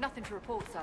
Nothing to report, sir.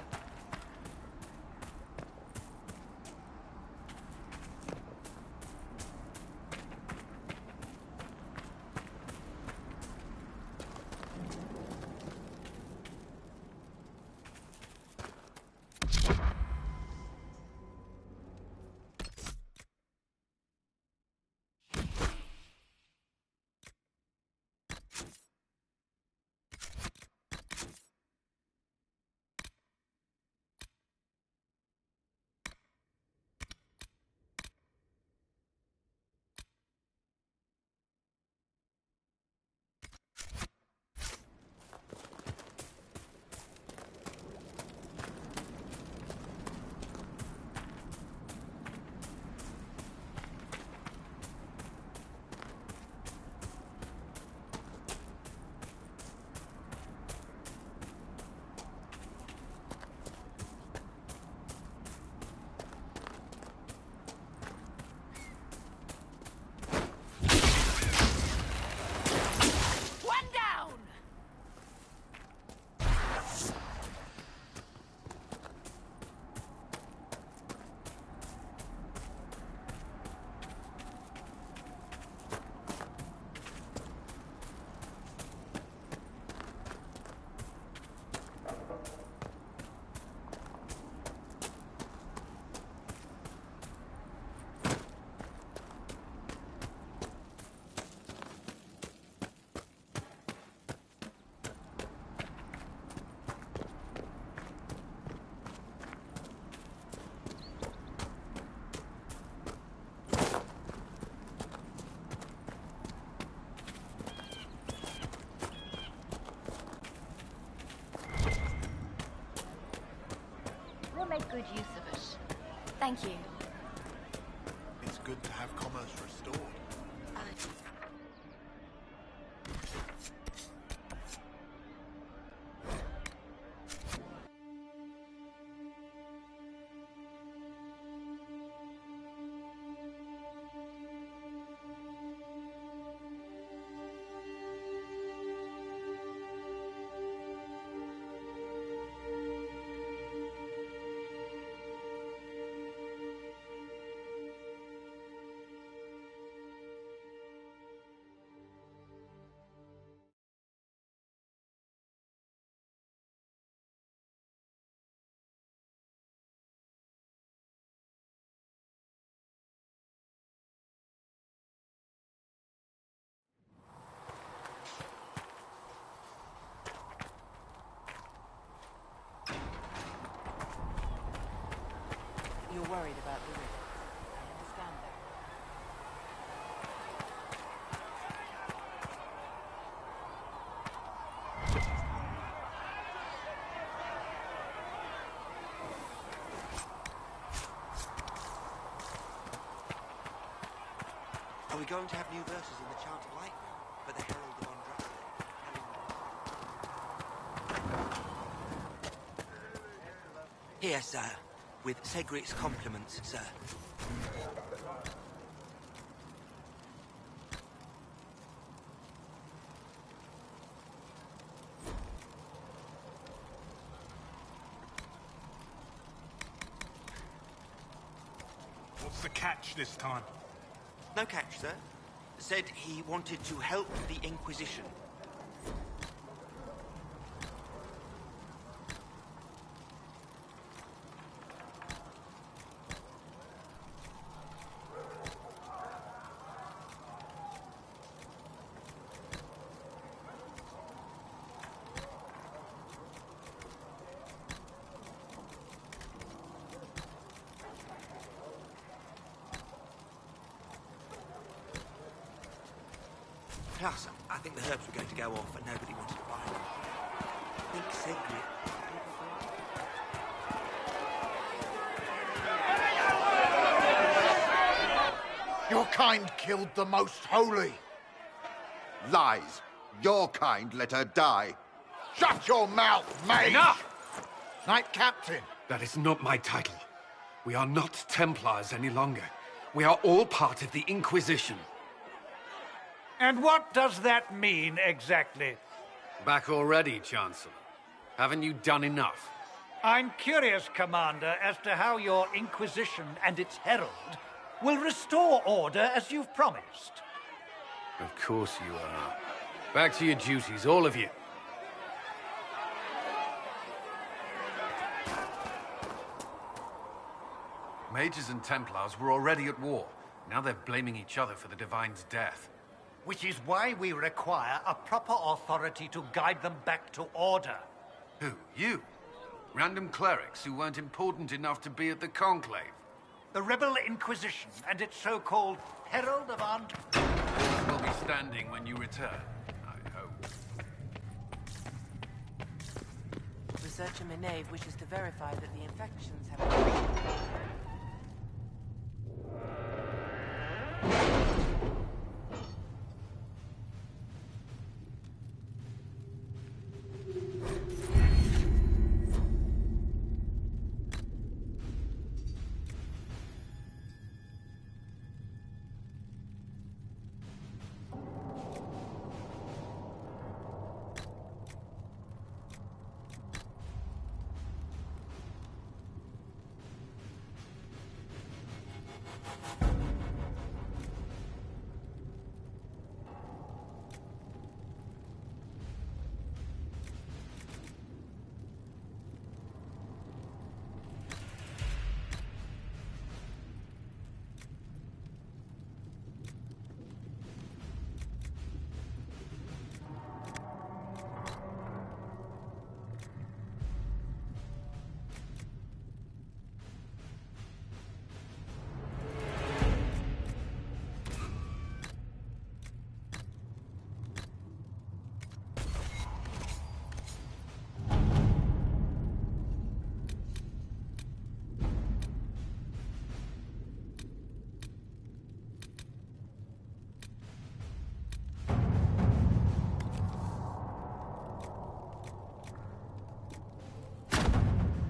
Make good use of it. Thank you. It's good to have commerce restored. You're worried about the risk. I understand that. Are we going to have new verses in the Chant of Light now, for the Herald of Andrade? Here, sir. With Cedric's compliments, sir. What's the catch this time? No catch, sir. Said he wanted to help the Inquisition. Plus, I think the herbs were going to go off and nobody wanted to buy them. I think Cedric... Your kind killed the most holy. Lies. Your kind let her die. Shut your mouth, mate! Enough! Knight Captain. That is not my title. We are not Templars any longer. We are all part of the Inquisition. And what does that mean, exactly? Back already, Chancellor. Haven't you done enough? I'm curious, Commander, as to how your Inquisition and its herald will restore order as you've promised. Of course you are. Back to your duties, all of you. Mages and Templars were already at war. Now they're blaming each other for the Divine's death. Which is why we require a proper authority to guide them back to order. Who? You? Random clerics who weren't important enough to be at the Conclave? The Rebel Inquisition and its so-called Herald of Ant... Orders will be standing when you return, I hope. Researcher Minave wishes to verify that the infections have...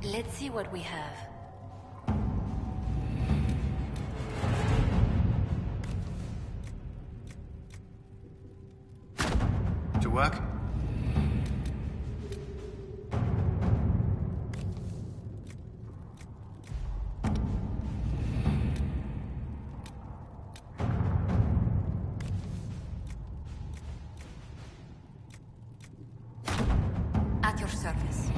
Let's see what we have. To work? At your service.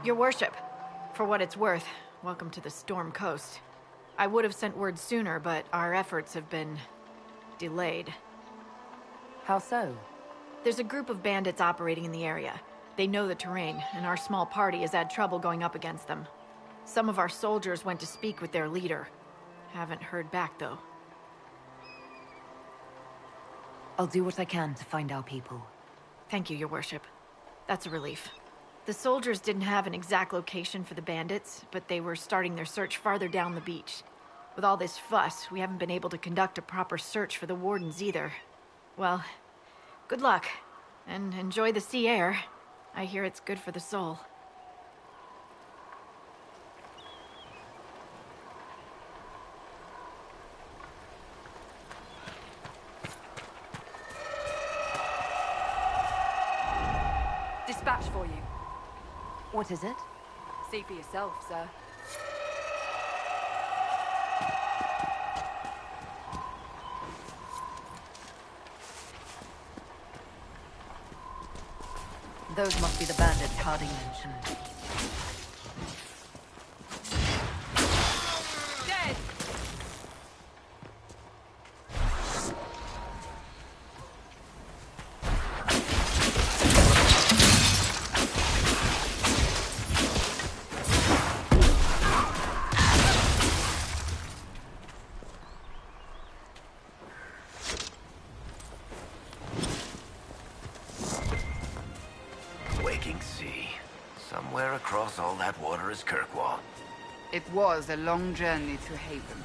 Your worship, for what it's worth, welcome to the Storm Coast. I would have sent word sooner, but our efforts have been... delayed. How so? There's a group of bandits operating in the area. They know the terrain, and our small party has had trouble going up against them. Some of our soldiers went to speak with their leader. Haven't heard back, though. I'll do what I can to find our people. Thank you, your worship. That's a relief. The soldiers didn't have an exact location for the bandits, but they were starting their search farther down the beach. With all this fuss, we haven't been able to conduct a proper search for the wardens either. Well, good luck, and enjoy the sea air. I hear it's good for the soul. Dispatch for you. What is it? See for yourself, sir. Those must be the bandits Harding mentioned. breaking sea. Somewhere across all that water is Kirkwall. It was a long journey to Haven.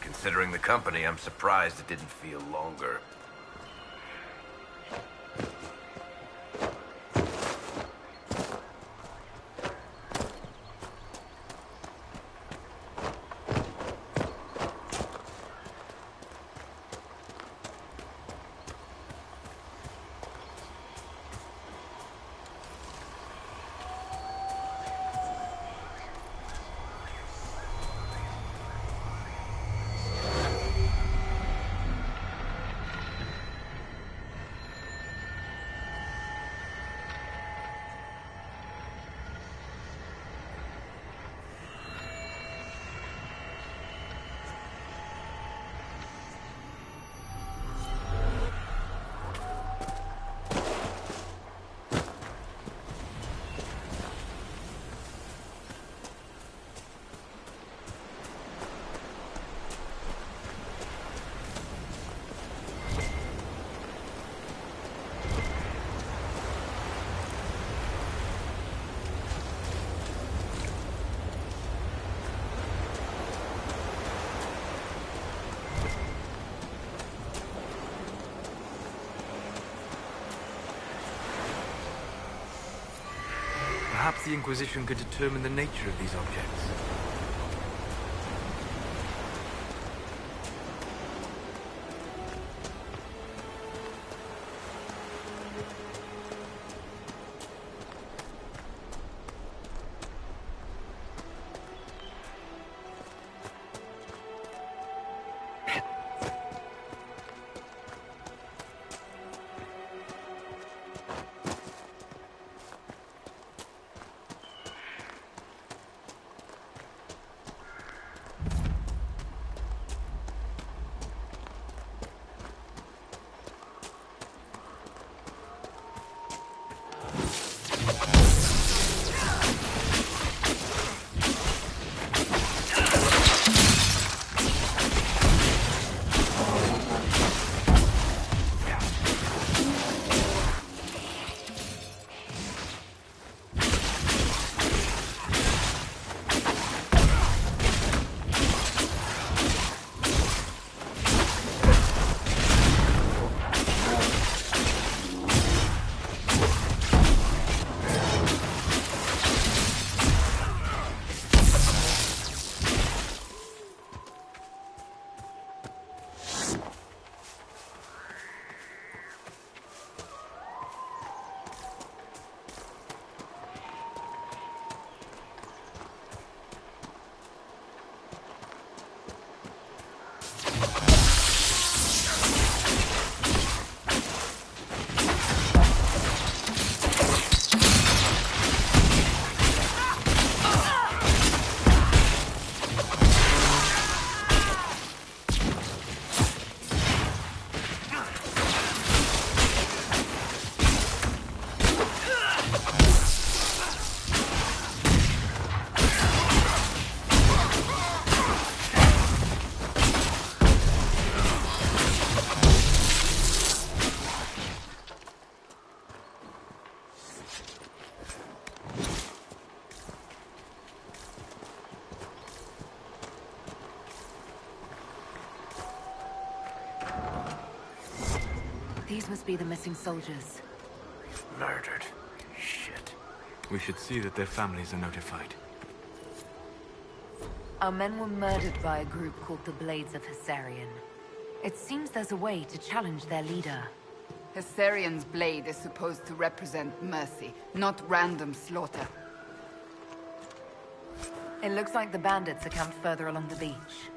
Considering the company, I'm surprised it didn't feel longer. Perhaps the Inquisition could determine the nature of these objects. These must be the missing soldiers. Murdered. Shit. We should see that their families are notified. Our men were murdered by a group called the Blades of Hessarian. It seems there's a way to challenge their leader. Hessarian's blade is supposed to represent mercy, not random slaughter. It looks like the bandits are camped further along the beach.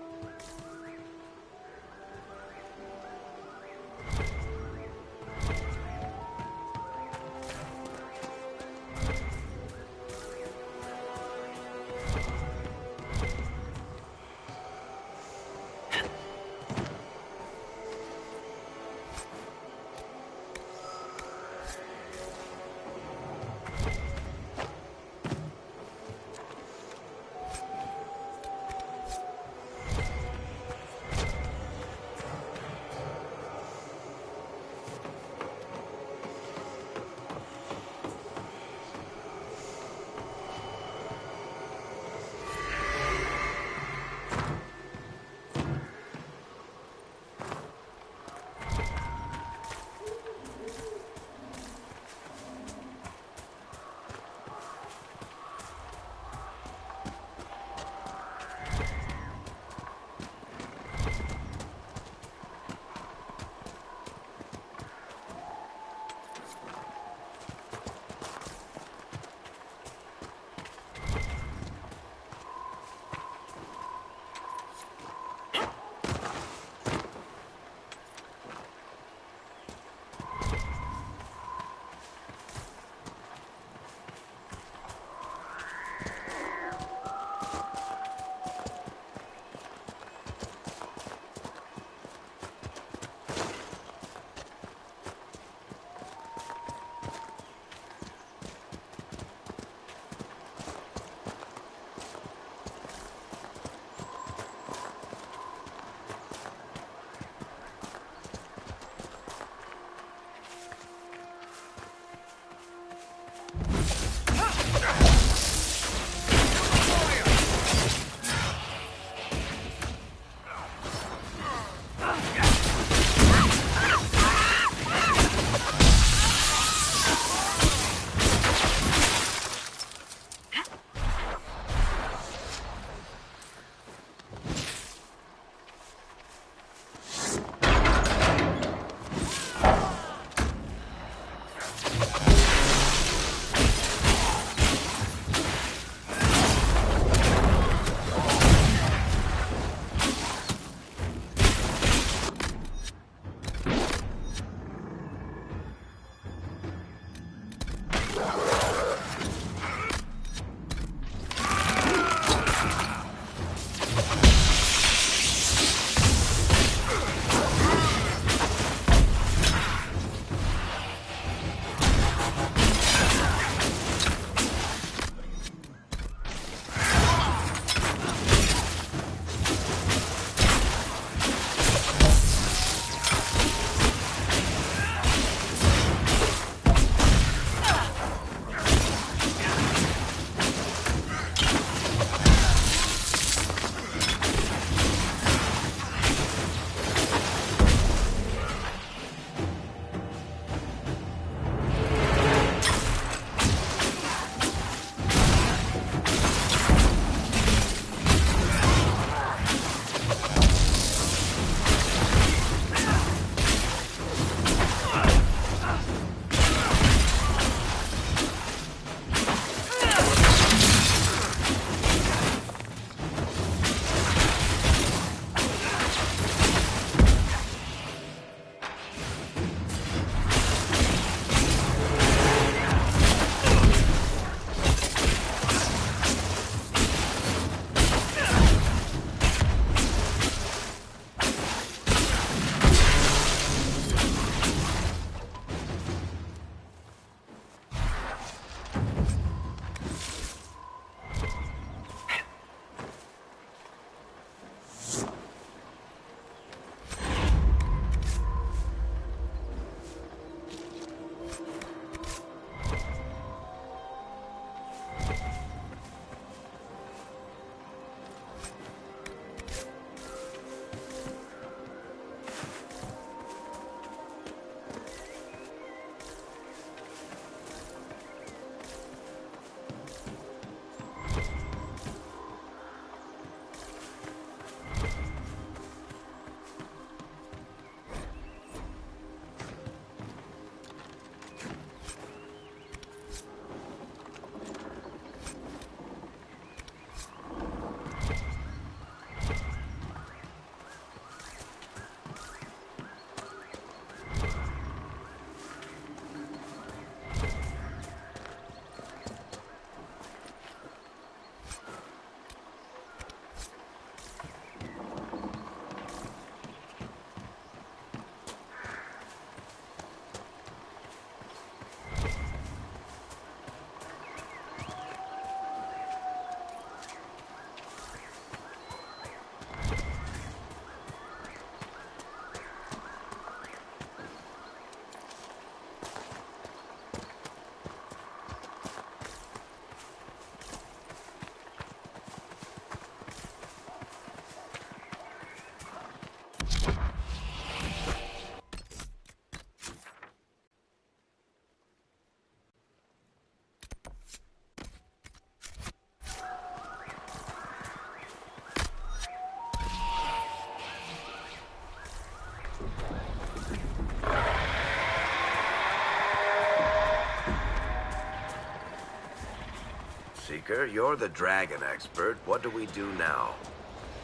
Seeker. You're the dragon expert. What do we do now?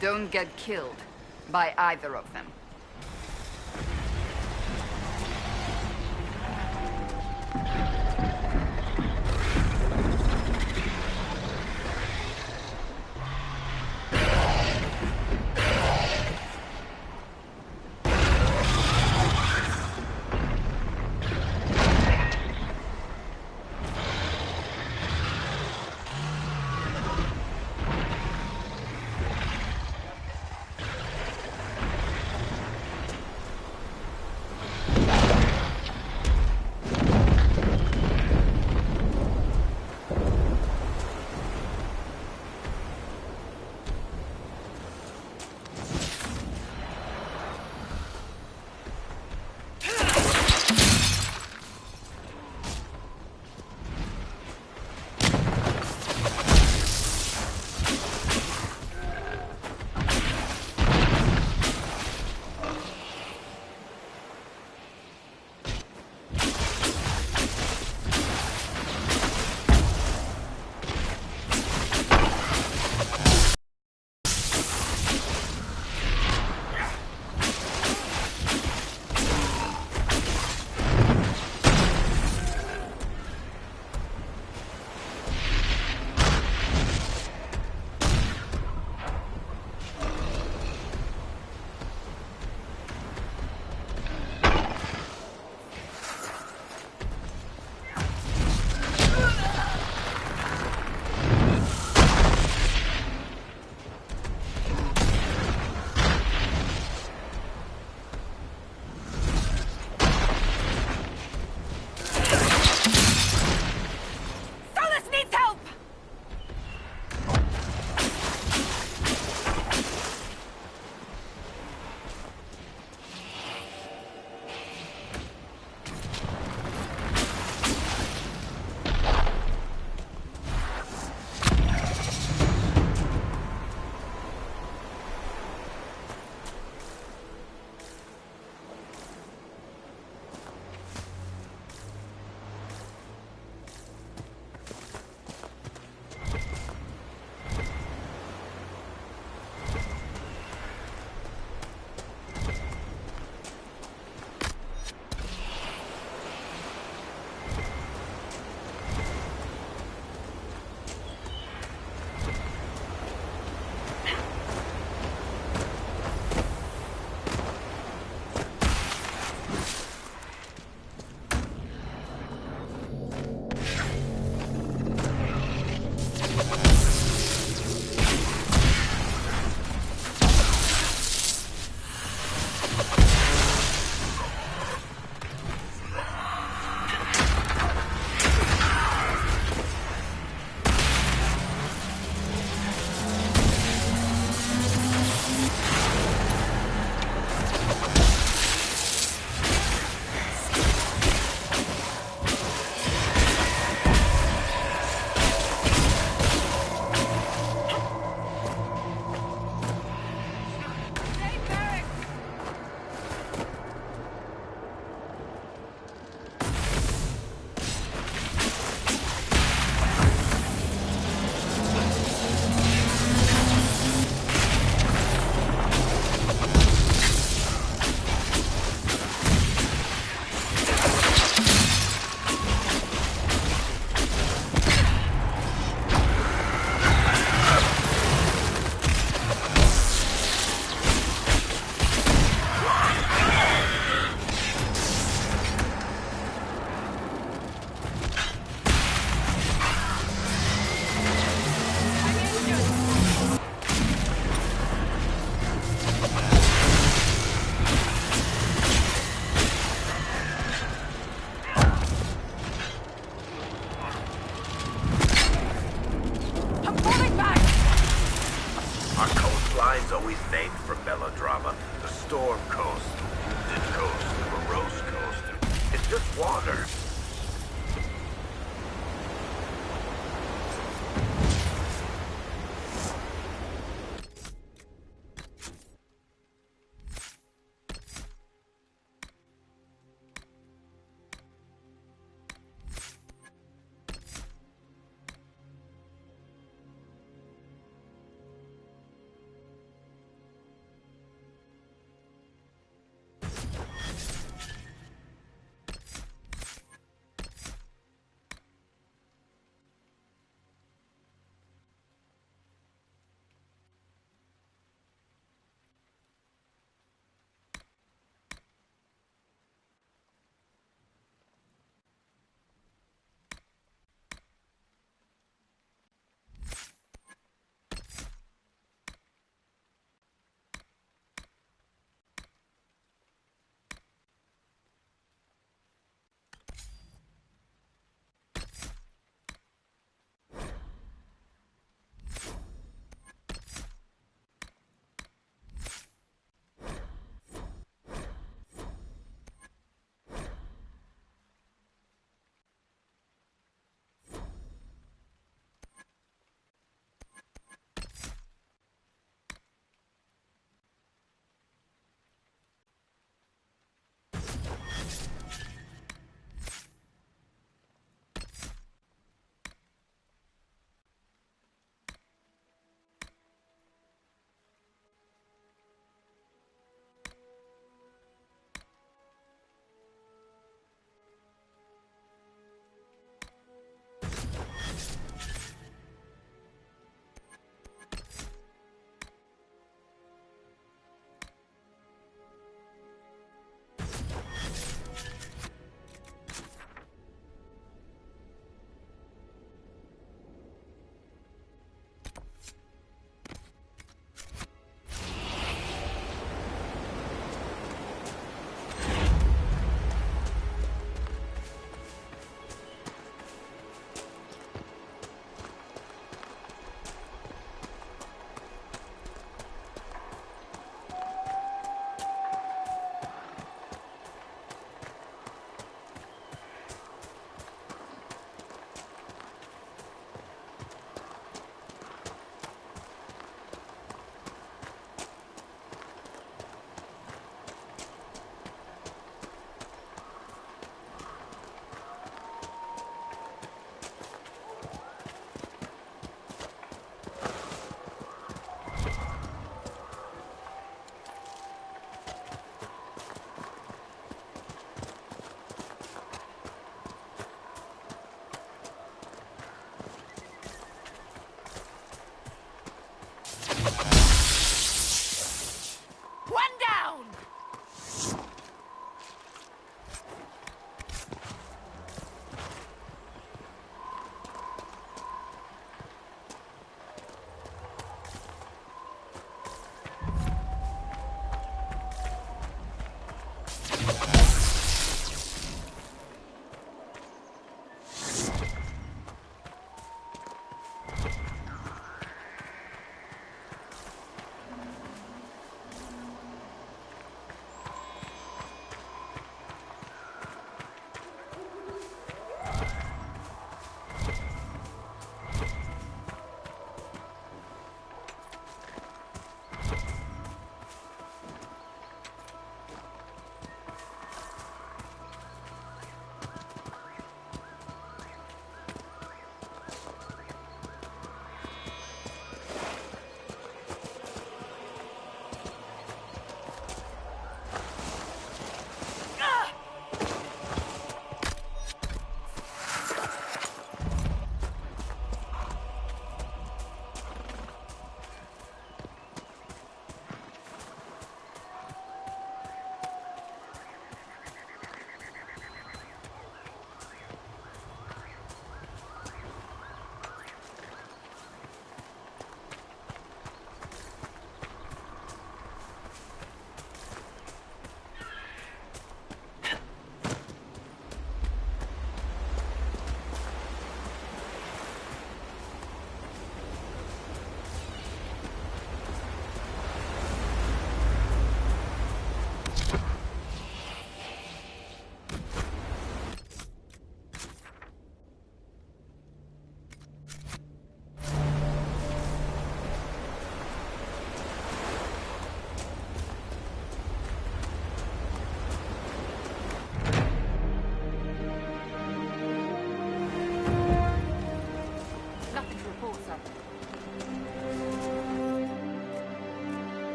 Don't get killed by either of them.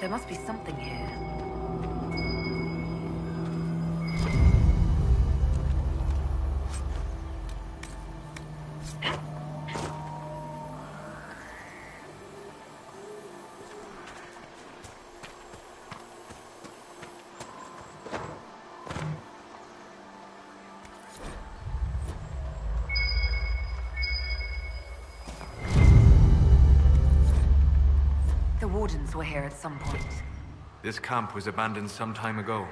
There must be something here. The Wardens were here at some point. This camp was abandoned some time ago.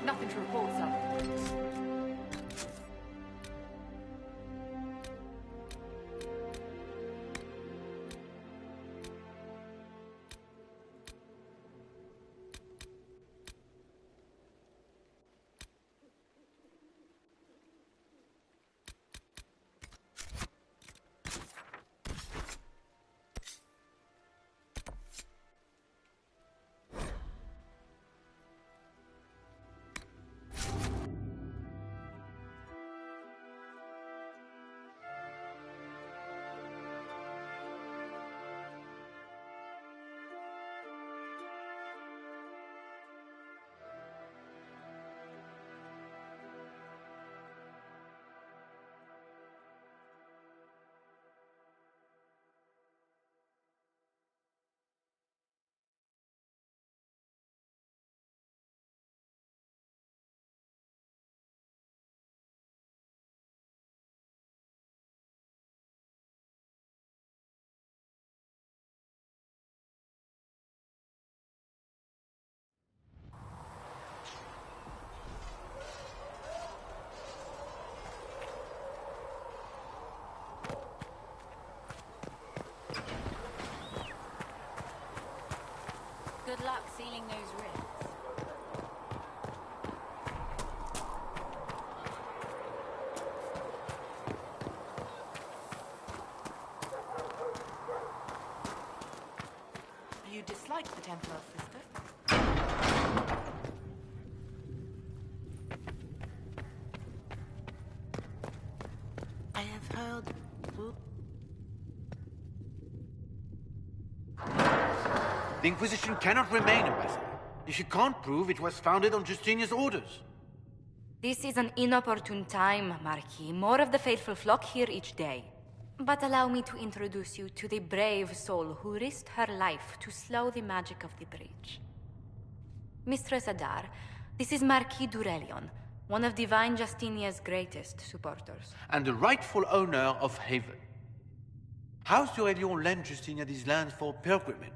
Nothing to report, sir. Good luck sealing those rifts. You dislike the Templar, sister? I have heard... The Inquisition cannot remain, Ambassador, if you can't prove it was founded on Justinian's orders. This is an inopportune time, Marquis. More of the faithful flock here each day. But allow me to introduce you to the brave soul who risked her life to slow the magic of the breach. Mistress Adar, this is Marquis Durelion, one of Divine Justinia's greatest supporters. And the rightful owner of Haven. House Durelion lent Justinia these lands for pilgrimage.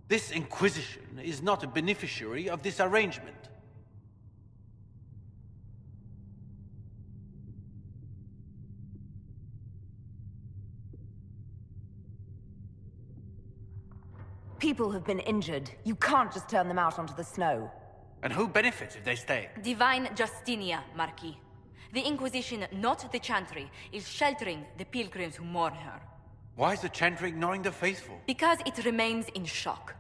This Inquisition is not a beneficiary of this arrangement. People have been injured. You can't just turn them out onto the snow. And who benefits if they stay? Divine Justinia, Marquis. The Inquisition, not the Chantry, is sheltering the pilgrims who mourn her. Why is the Chantry ignoring the faithful? Because it remains in shock.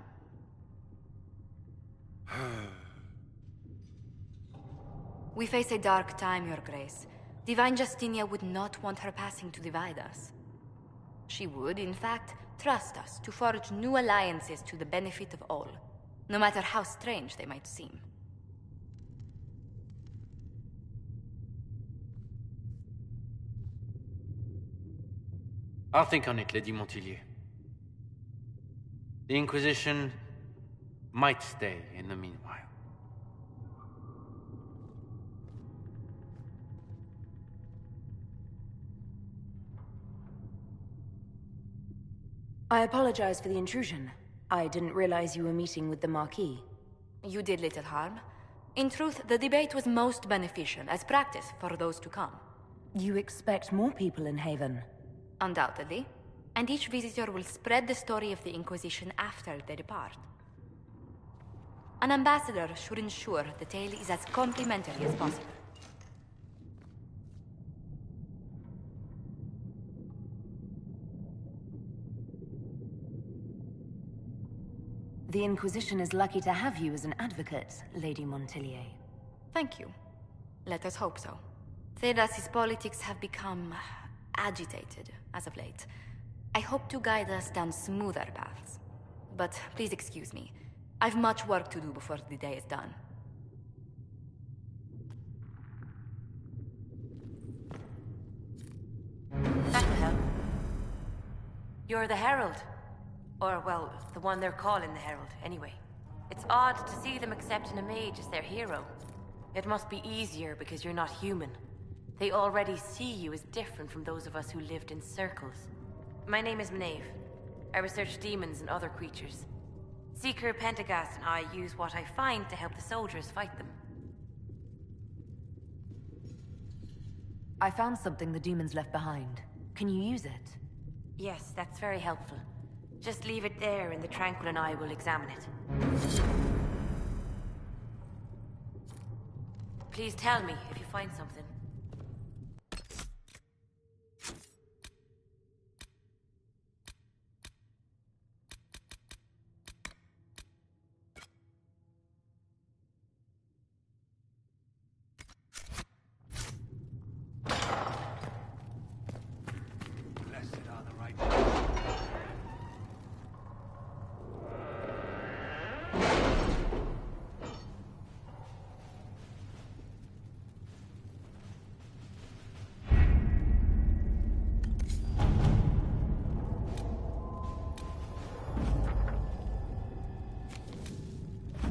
We face a dark time, Your Grace. Divine Justinia would not want her passing to divide us. She would, in fact, trust us to forge new alliances to the benefit of all, no matter how strange they might seem. I'll think on it, Lady Montilyet. The Inquisition might stay in the meanwhile. I apologize for the intrusion. I didn't realize you were meeting with the Marquis. You did little harm. In truth, the debate was most beneficial as practice for those to come. You expect more people in Haven? Undoubtedly. And each visitor will spread the story of the Inquisition after they depart. An ambassador should ensure the tale is as complimentary as possible. The Inquisition is lucky to have you as an advocate, Lady Montilyet. Thank you. Let us hope so. Thedas's politics have become agitated as of late. I hope to guide us down smoother paths. But please excuse me. I've much work to do before the day is done. That will help. You're the Herald. Or, well, the one they're calling the Herald, anyway. It's odd to see them accepting a mage as their hero. It must be easier because you're not human. They already see you as different from those of us who lived in circles. My name is Maeve. I research demons and other creatures. Seeker Pentagast and I use what I find to help the soldiers fight them. I found something the demons left behind. Can you use it? Yes, that's very helpful. Just leave it there and the Tranquil and I will examine it. Please tell me if you find something.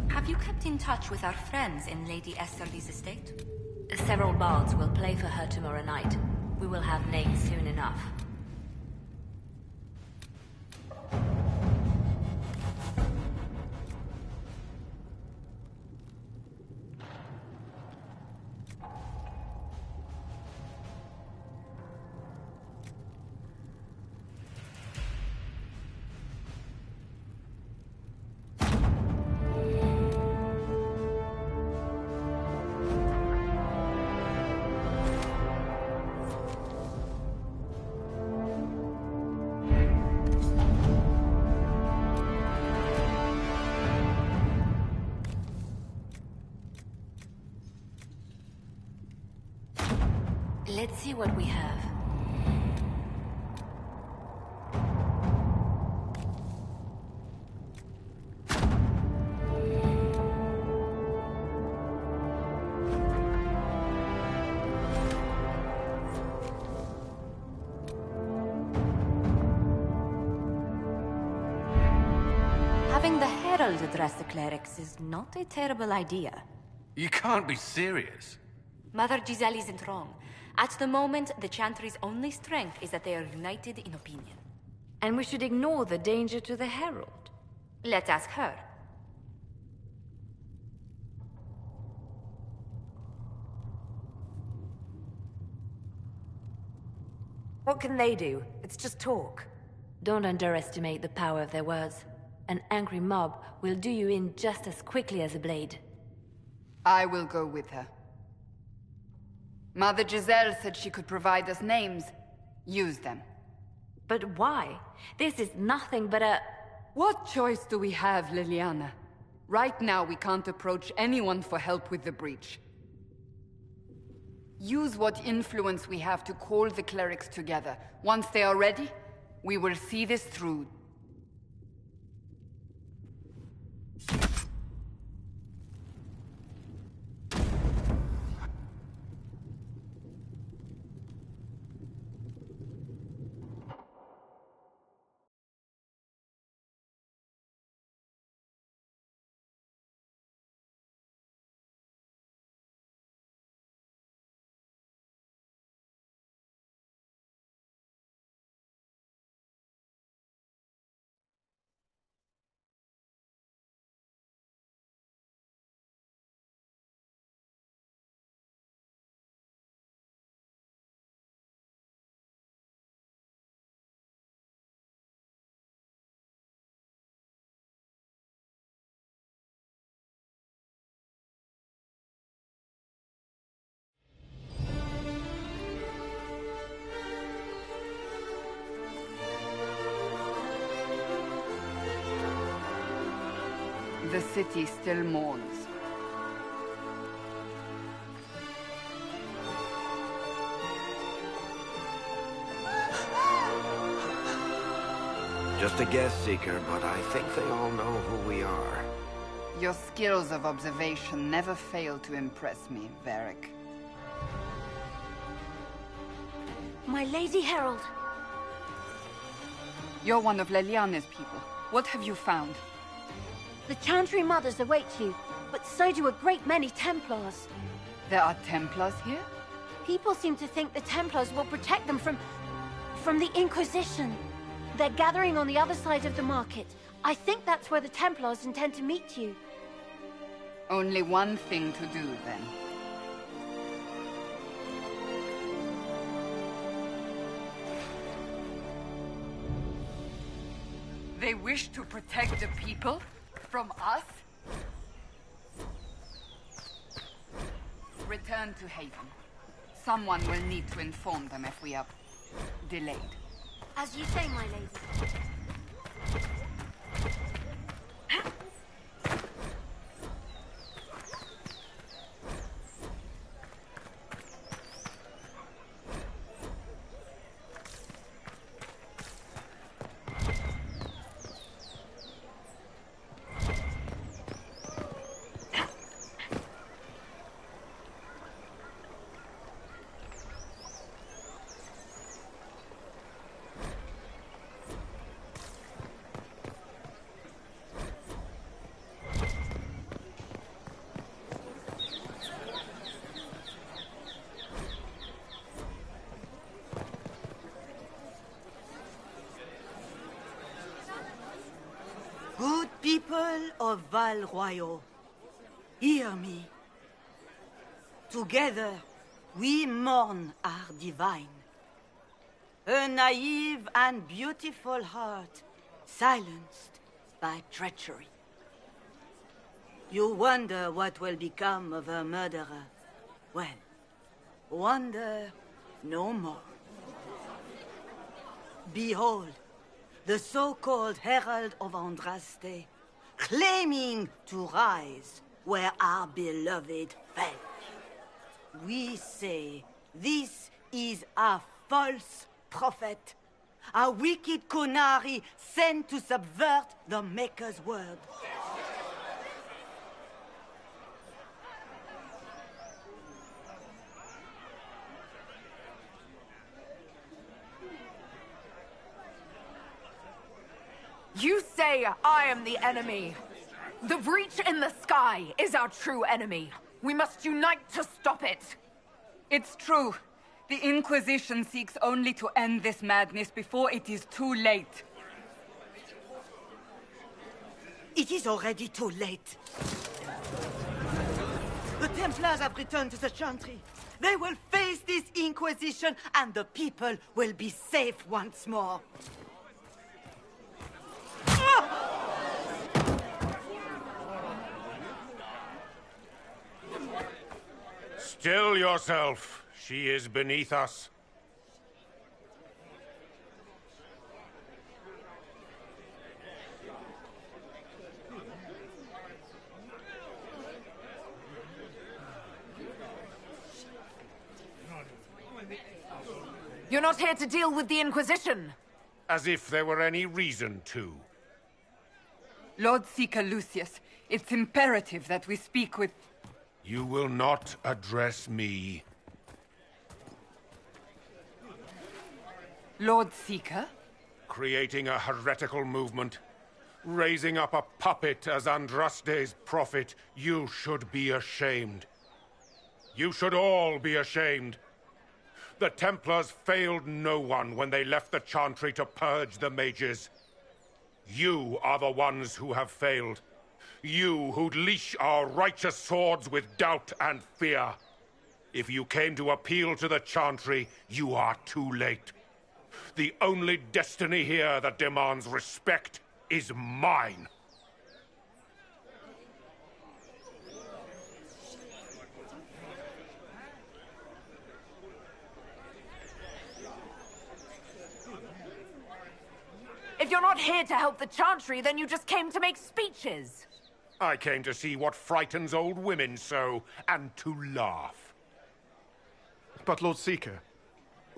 Have you kept in touch with our friends in Lady Esterly's estate? Several bards will play for her tomorrow night. We will have names soon enough. Let's see what we have. Having the Herald address the clerics is not a terrible idea. You can't be serious. Mother Giselle isn't wrong. At the moment, the Chantry's only strength is that they are united in opinion. And we should ignore the danger to the Herald. Let's ask her. What can they do? It's just talk. Don't underestimate the power of their words. An angry mob will do you in just as quickly as a blade. I will go with her. Mother Giselle said she could provide us names. Use them. But why? This is nothing but a... What choice do we have, Liliana? Right now we can't approach anyone for help with the breach. Use what influence we have to call the clerics together. Once they are ready, we will see this through. The city still mourns. Just a guest seeker, but I think they all know who we are. Your skills of observation never fail to impress me, Varric. My Lady Herald. You're one of Leliana's people. What have you found? The Chantry Mothers await you, but so do a great many Templars. There are Templars here? People seem to think the Templars will protect them from the Inquisition. They're gathering on the other side of the market. I think that's where the Templars intend to meet you. Only one thing to do, then. They wish to protect the people? From us? Return to Haven. Someone will need to inform them if we are delayed. As you say, my lady. Good people of Val Royal, hear me. Together, we mourn our divine. A naive and beautiful heart, silenced by treachery. You wonder what will become of a murderer. Well, wonder no more. Behold, the so-called Herald of Andraste, claiming to rise where our beloved fell. We say this is a false prophet, a wicked Kunari sent to subvert the Maker's word. You say I am the enemy. The breach in the sky is our true enemy. We must unite to stop it. It's true. The Inquisition seeks only to end this madness before it is too late. It is already too late. The Templars have returned to the Chantry. They will face this Inquisition, and the people will be safe once more. Still yourself. She is beneath us. You're not here to deal with the Inquisition! As if there were any reason to. Lord Seeker Lucius, it's imperative that we speak with... You will not address me. Lord Seeker? Creating a heretical movement. Raising up a puppet as Andraste's prophet. You should be ashamed. You should all be ashamed. The Templars failed no one when they left the Chantry to purge the mages. You are the ones who have failed. You who'd leash our righteous swords with doubt and fear. If you came to appeal to the Chantry, you are too late. The only destiny here that demands respect is mine. If you're not here to help the Chantry, then you just came to make speeches. I came to see what frightens old women so, and to laugh. But Lord Seeker,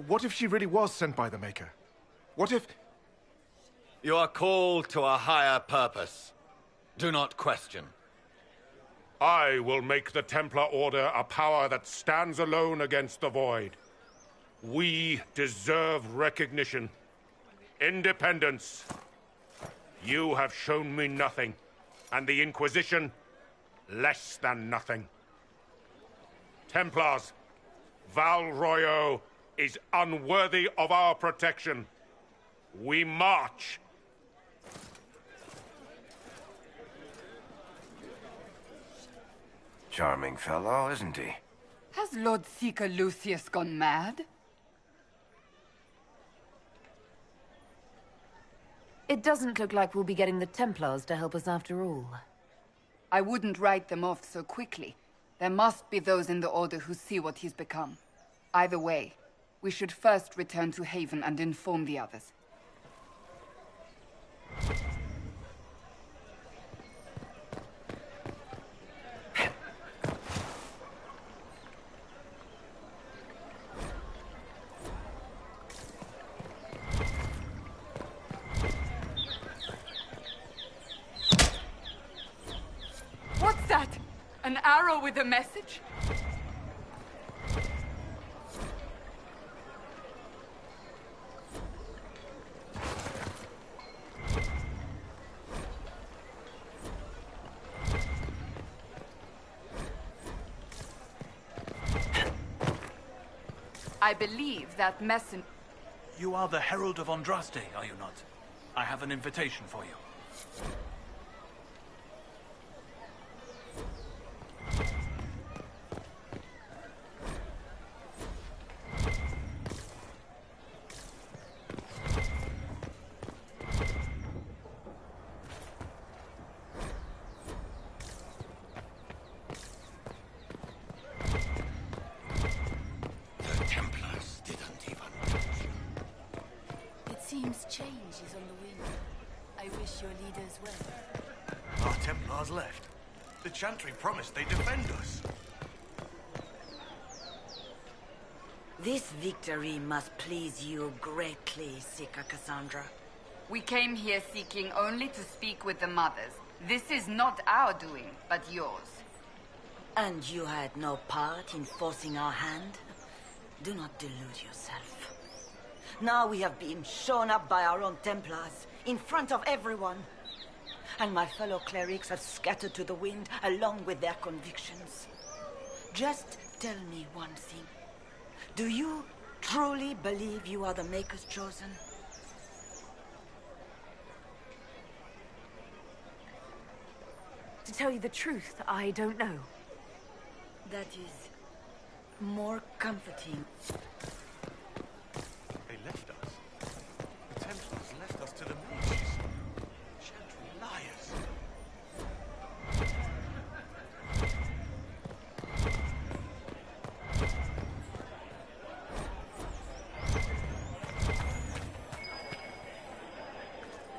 what if she really was sent by the Maker? What if... You are called to a higher purpose. Do not question. I will make the Templar Order a power that stands alone against the Void. We deserve recognition. Independence. You have shown me nothing, and the Inquisition, less than nothing. Templars, Val Royo is unworthy of our protection. We march. Charming fellow, isn't he? Has Lord Seeker Lucius gone mad? It doesn't look like we'll be getting the Templars to help us after all. I wouldn't write them off so quickly. There must be those in the Order who see what he's become. Either way, we should first return to Haven and inform the others. What's that? An arrow with a message? I believe that messenger... You are the Herald of Andraste, are you not? I have an invitation for you. Change is on the wind. I wish your leaders well. Our Templars left. The Chantry promised they'd defend us. This victory must please you greatly, Seeker Cassandra. We came here seeking only to speak with the mothers. This is not our doing, but yours. And you had no part in forcing our hand? Do not delude yourself. Now we have been shown up by our own Templars, in front of everyone. And my fellow clerics have scattered to the wind along with their convictions. Just tell me one thing. Do you truly believe you are the Maker's chosen? To tell you the truth, I don't know. That is more comforting. They left us. The Templars left us to the mages. Chantry liars.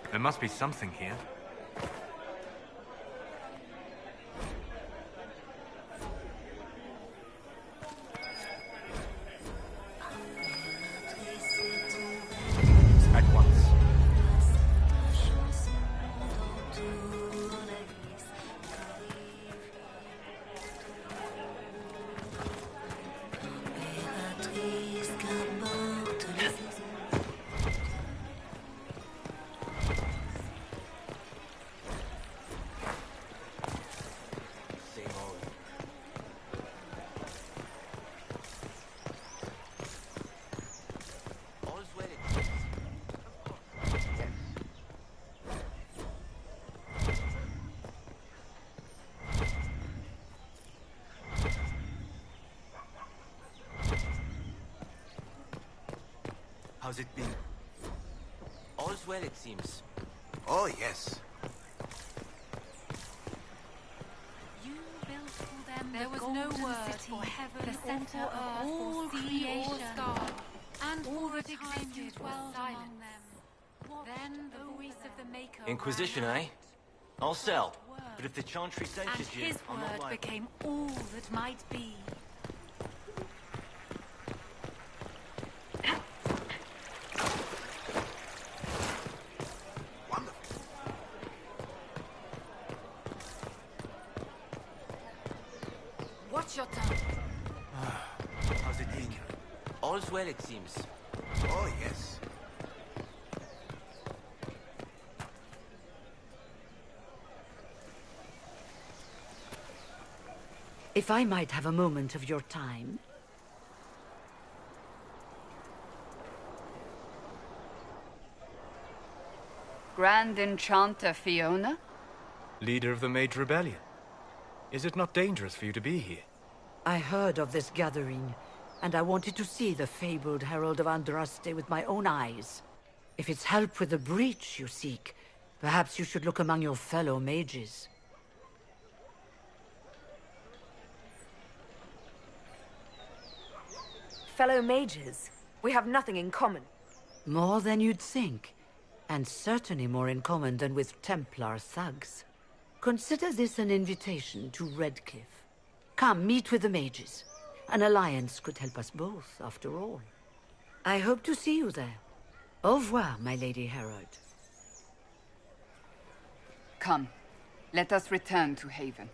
There must be something here. How's it been? All's well, it seems. Oh, yes. You built for them There was no word for heaven, the center or for of earth, all or sea, or creation. sky. And All for a that time existed you was dwelled silence. among them. Then the voice of the Maker Inquisition, rang eh? out, I'll sell. But if the Chantry and censures you, his I'm not word liable. became all that might be. Watch your tongue. How's it been? All's well, it seems. Oh, yes. If I might have a moment of your time. Grand Enchanter Fiona? Leader of the Mage Rebellion. Is it not dangerous for you to be here? I heard of this gathering, and I wanted to see the fabled Herald of Andraste with my own eyes. If it's help with the breach you seek, perhaps you should look among your fellow mages. Fellow mages, we have nothing in common. More than you'd think, and certainly more in common than with Templar thugs. Consider this an invitation to Redcliffe. Come, meet with the mages. An alliance could help us both, after all. I hope to see you there. Au revoir, my Lady Herald. Come, let us return to Haven.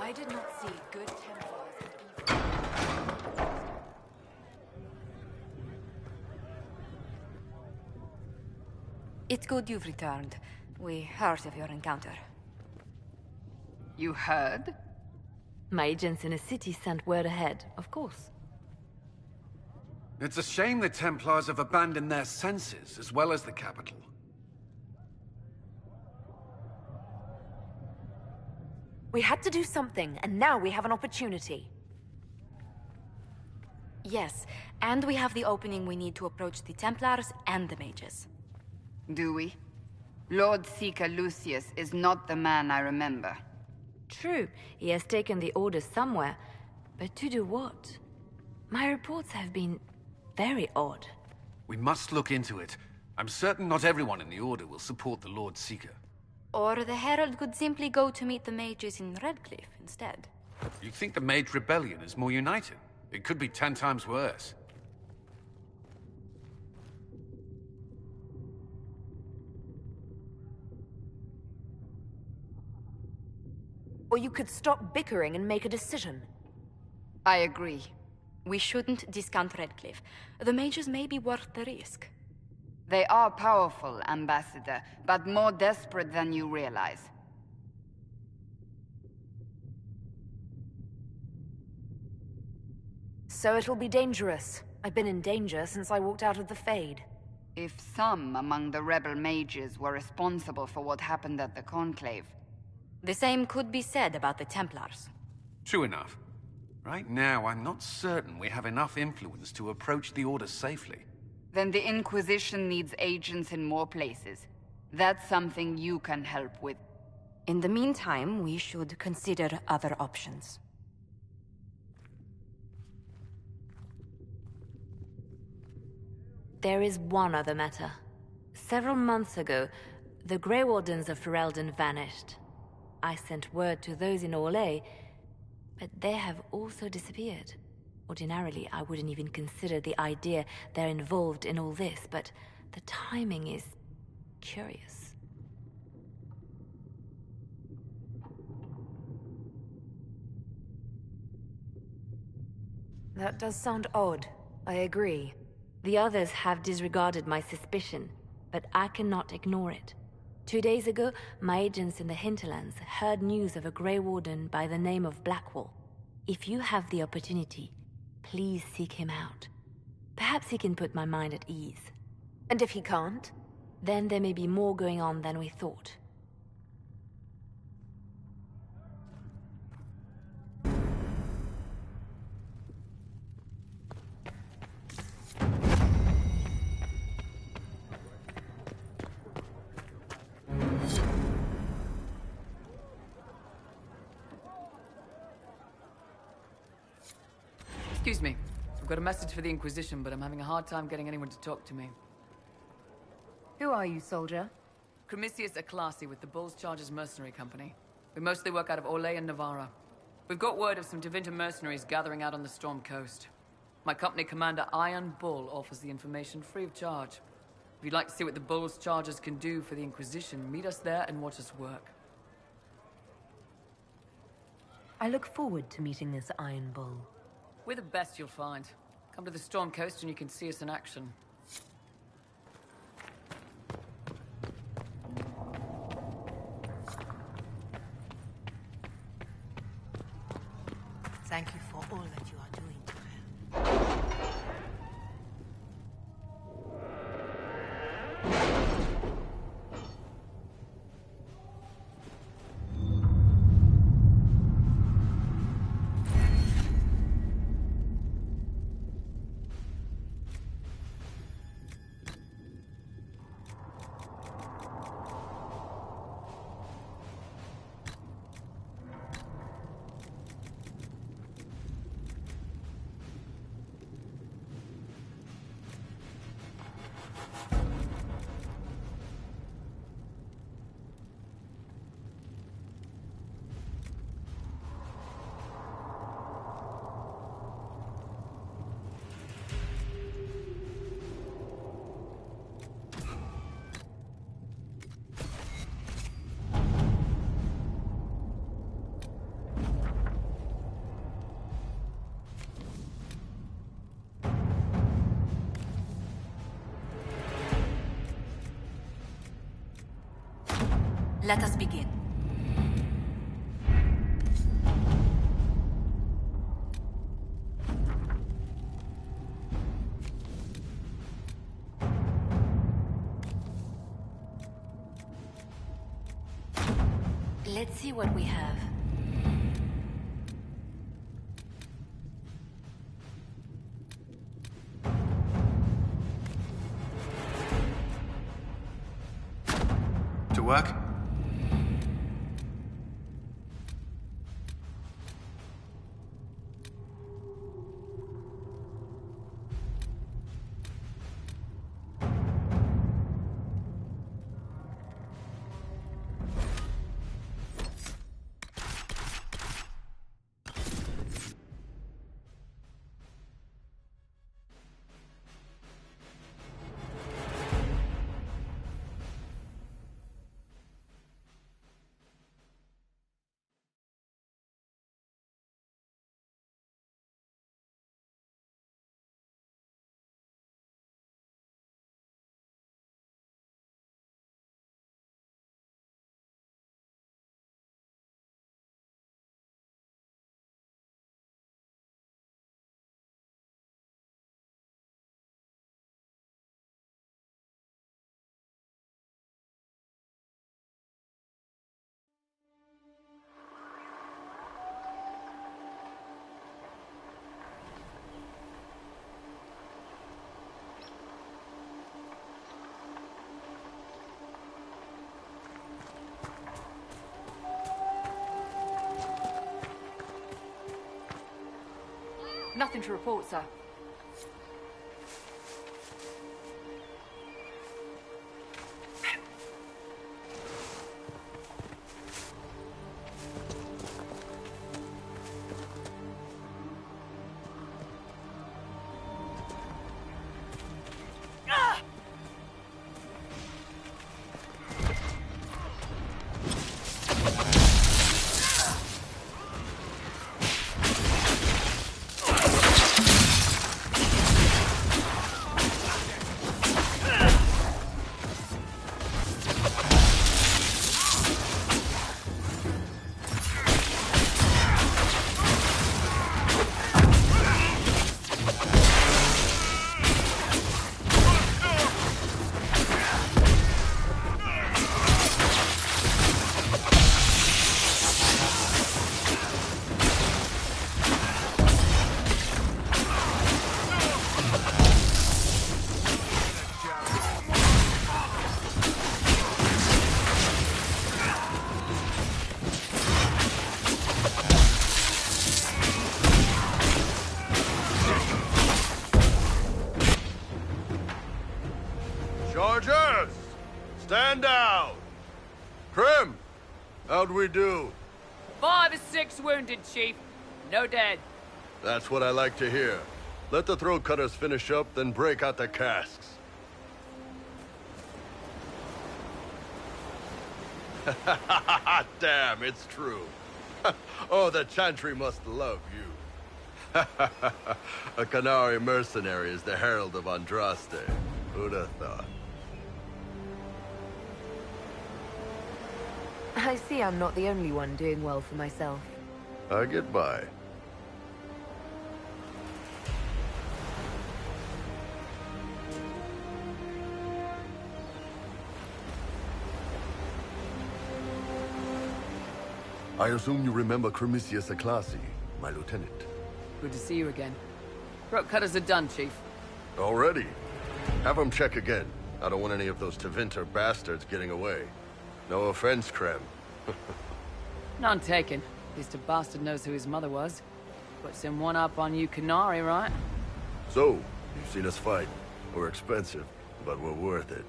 I did not see good Templars and evil. It's good you've returned. We heard of your encounter. You heard? My agents in the city sent word ahead, of course. It's a shame the Templars have abandoned their senses, as well as the capital. We had to do something, and now we have an opportunity. Yes, and we have the opening we need to approach the Templars and the mages. Do we? Lord Seeker Lucius is not the man I remember. True, he has taken the orders somewhere, but to do what? My reports have been very odd. We must look into it. I'm certain not everyone in the Order will support the Lord Seeker. Or the Herald could simply go to meet the mages in Redcliffe instead. You think the Mage Rebellion is more united? It could be 10 times worse. Or you could stop bickering and make a decision. I agree. We shouldn't discount Redcliffe. The mages may be worth the risk. They are powerful, Ambassador, but more desperate than you realize. So it'll be dangerous. I've been in danger since I walked out of the Fade. If some among the rebel mages were responsible for what happened at the Conclave... The same could be said about the Templars. True enough. Right now, I'm not certain we have enough influence to approach the Order safely. Then the Inquisition needs agents in more places. That's something you can help with. In the meantime, we should consider other options. There is one other matter. Several months ago, the Grey Wardens of Ferelden vanished. I sent word to those in Orlais, but they have also disappeared. Ordinarily, I wouldn't even consider the idea they're involved in all this, but the timing is curious. That does sound odd. I agree. The others have disregarded my suspicion, but I cannot ignore it. 2 days ago, my agents in the hinterlands heard news of a Grey Warden by the name of Blackwall. If you have the opportunity, please seek him out. Perhaps he can put my mind at ease. And if he can't? Then there may be more going on than we thought. Excuse me. I've got a message for the Inquisition, but I'm having a hard time getting anyone to talk to me. Who are you, soldier? Cremisius Aclasi with the Bull's Chargers Mercenary Company. We mostly work out of Orlais and Navarra. We've got word of some Tevinter mercenaries gathering out on the Storm Coast. My company commander, Iron Bull, offers the information free of charge. If you'd like to see what the Bull's Chargers can do for the Inquisition, meet us there and watch us work. I look forward to meeting this Iron Bull. We're the best you'll find. Come to the Storm Coast and you can see us in action. Thank you for all that you are doing to her. Let us begin. Let's see what we have. To work? Nothing to report, sir. Chargers! Stand down! Krim! How'd we do? 5 or 6 wounded, Chief. No dead. That's what I like to hear. Let the throat cutters finish up, then break out the casks. Damn, it's true. Oh, the Chantry must love you. A Qunari mercenary is the herald of Andraste. Who'd have thought? I see I'm not the only one doing well for myself. I get by. I assume you remember Cremisius Aclasi, my lieutenant. Good to see you again. Throat cutters are done, Chief. Already? Have them check again. I don't want any of those Tevinter bastards getting away. No offense, Krem. None taken. At least a bastard knows who his mother was. Puts him one up on you Qunari, right? So, you've seen us fight. We're expensive, but we're worth it.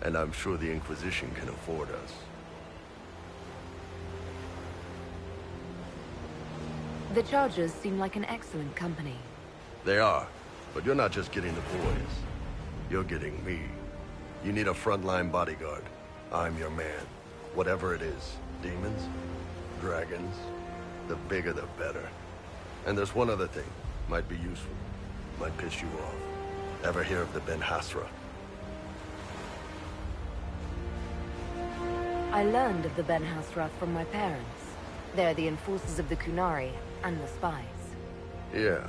And I'm sure the Inquisition can afford us. The Chargers seem like an excellent company. They are, but you're not just getting the boys. You're getting me. You need a frontline bodyguard. I'm your man. Whatever it is. Demons? Dragons? The bigger the better. And there's one other thing. Might be useful. Might piss you off. Ever hear of the Ben Hasra? I learned of the Ben Hasra from my parents. They're the enforcers of the Qunari and the spies. Yeah,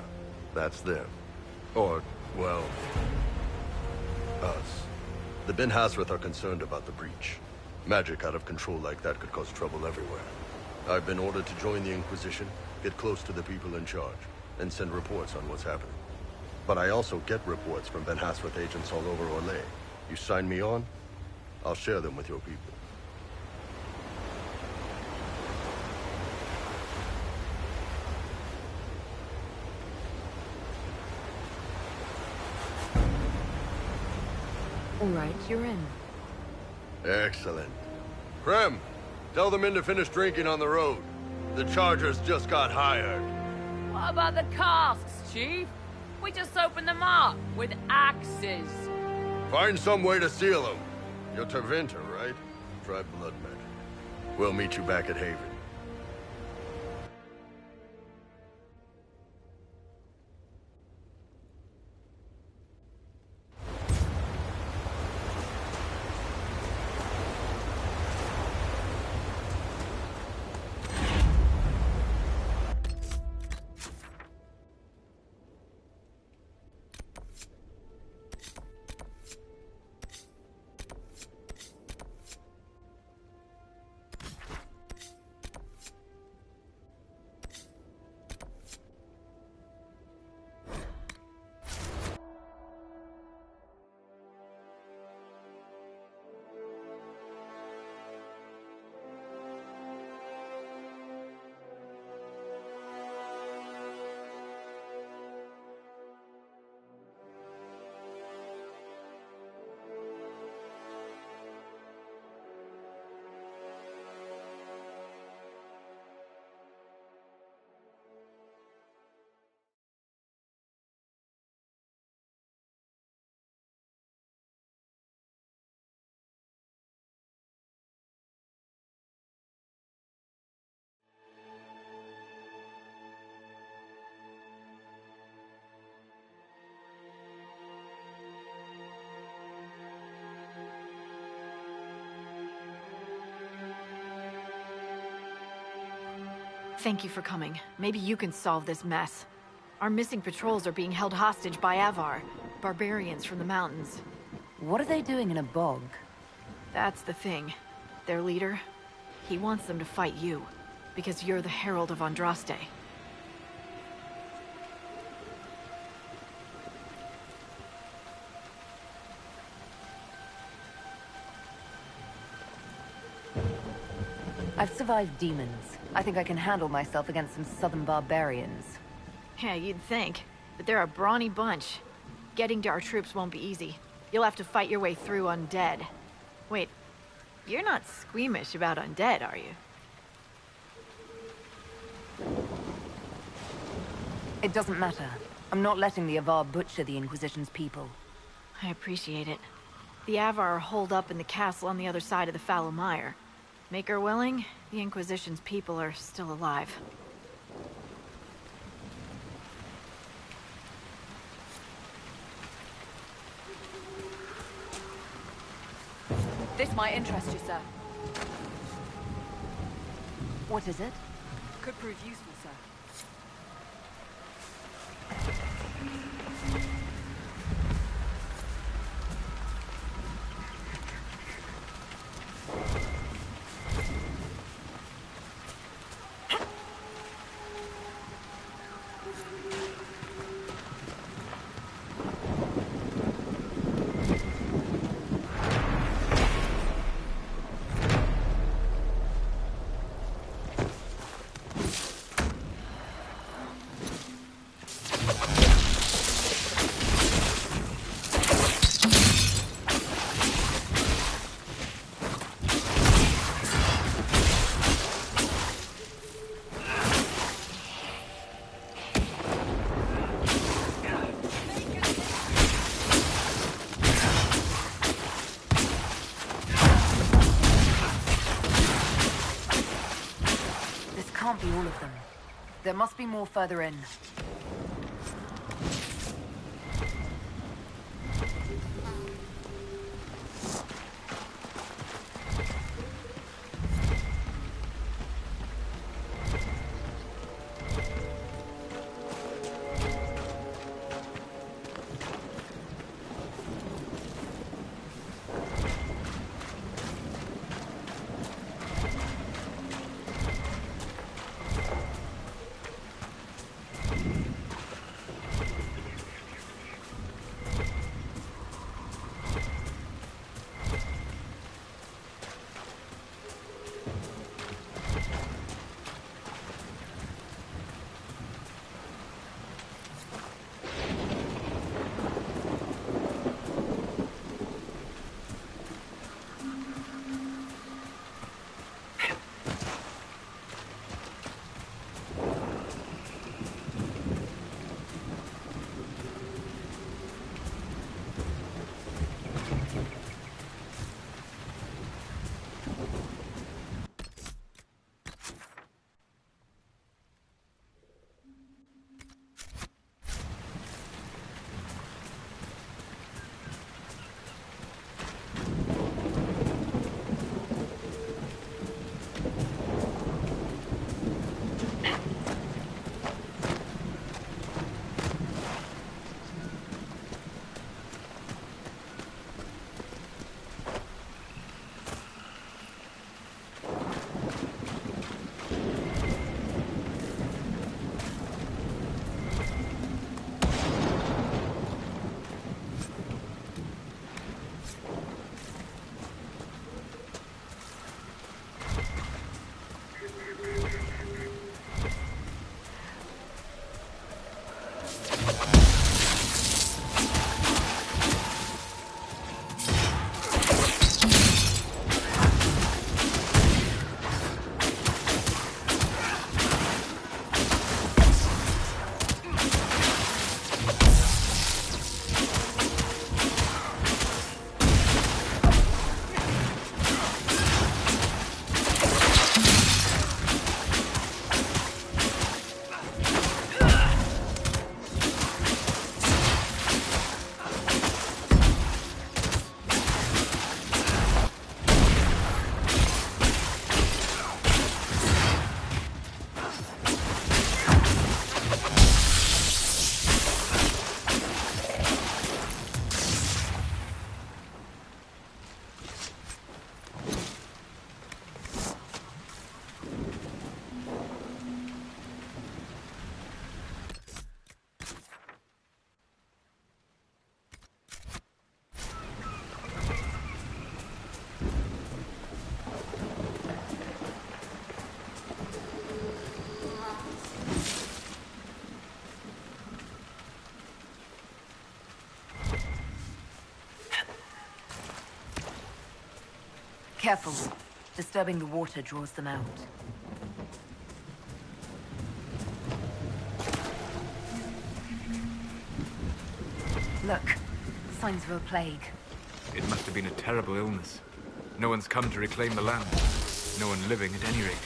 that's them. Or, well, us. The Ben Hasrath are concerned about the breach. Magic out of control like that could cause trouble everywhere. I've been ordered to join the Inquisition, get close to the people in charge, and send reports on what's happening. But I also get reports from Ben Hasrath agents all over Orlais. You sign me on, I'll share them with your people. All right, you're in. Excellent. Krem, tell the men to finish drinking on the road. The Chargers just got hired. What about the casks, Chief? We just opened them up with axes. Find some way to seal them. You're Tevinter, right? Try blood magic. We'll meet you back at Haven. Thank you for coming. Maybe you can solve this mess. Our missing patrols are being held hostage by Avar, barbarians from the mountains. What are they doing in a bog? That's the thing. Their leader, he wants them to fight you, because you're the Herald of Andraste. I've survived demons. I think I can handle myself against some southern barbarians. Yeah, you'd think. But they're a brawny bunch. Getting to our troops won't be easy. You'll have to fight your way through undead. Wait, you're not squeamish about undead, are you? It doesn't matter. I'm not letting the Avar butcher the Inquisition's people. I appreciate it. The Avar are holed up in the castle on the other side of the fallow mire. Maker willing, the Inquisition's people are still alive. This might interest you, sir. What is it? Could prove useful, sir. Can't be all of them. There must be more further in. Careful. Disturbing the water draws them out. Look. Signs of a plague. It must have been a terrible illness. No one's come to reclaim the land. No one living, at any rate.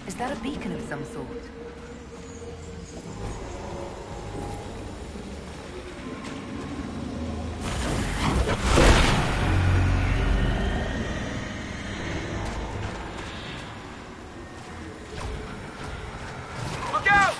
Is that a beacon of some sort? Look out!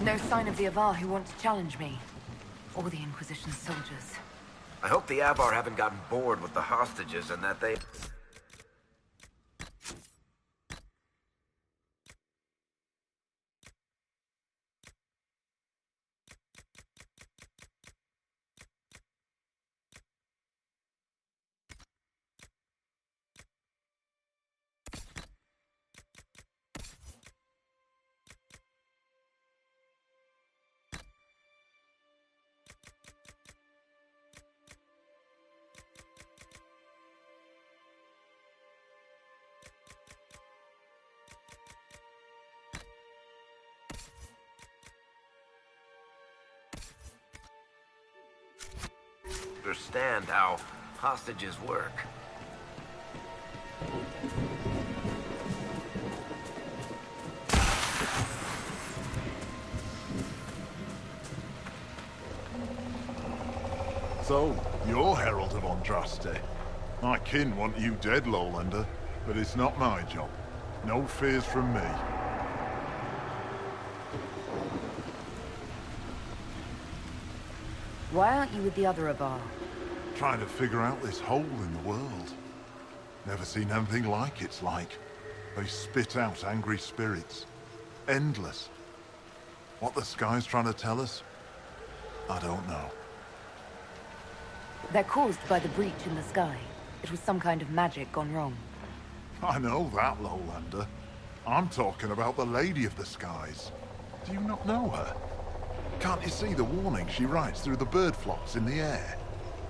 No sign of the Avar who want to challenge me. Or the Inquisition soldiers. I hope the Avar haven't gotten bored with the hostages and that they... understand how hostages work. So, you're Herald of Andraste. My kin want you dead, Lowlander, but it's not my job. No fears from me. Why aren't you with the other Avar? Trying to figure out this hole in the world. Never seen anything like it's like. They spit out angry spirits. Endless. What the sky's trying to tell us? I don't know. They're caused by the breach in the sky. It was some kind of magic gone wrong. I know that, Lowlander. I'm talking about the Lady of the Skies. Do you not know her? Can't you see the warning she writes through the bird flocks in the air?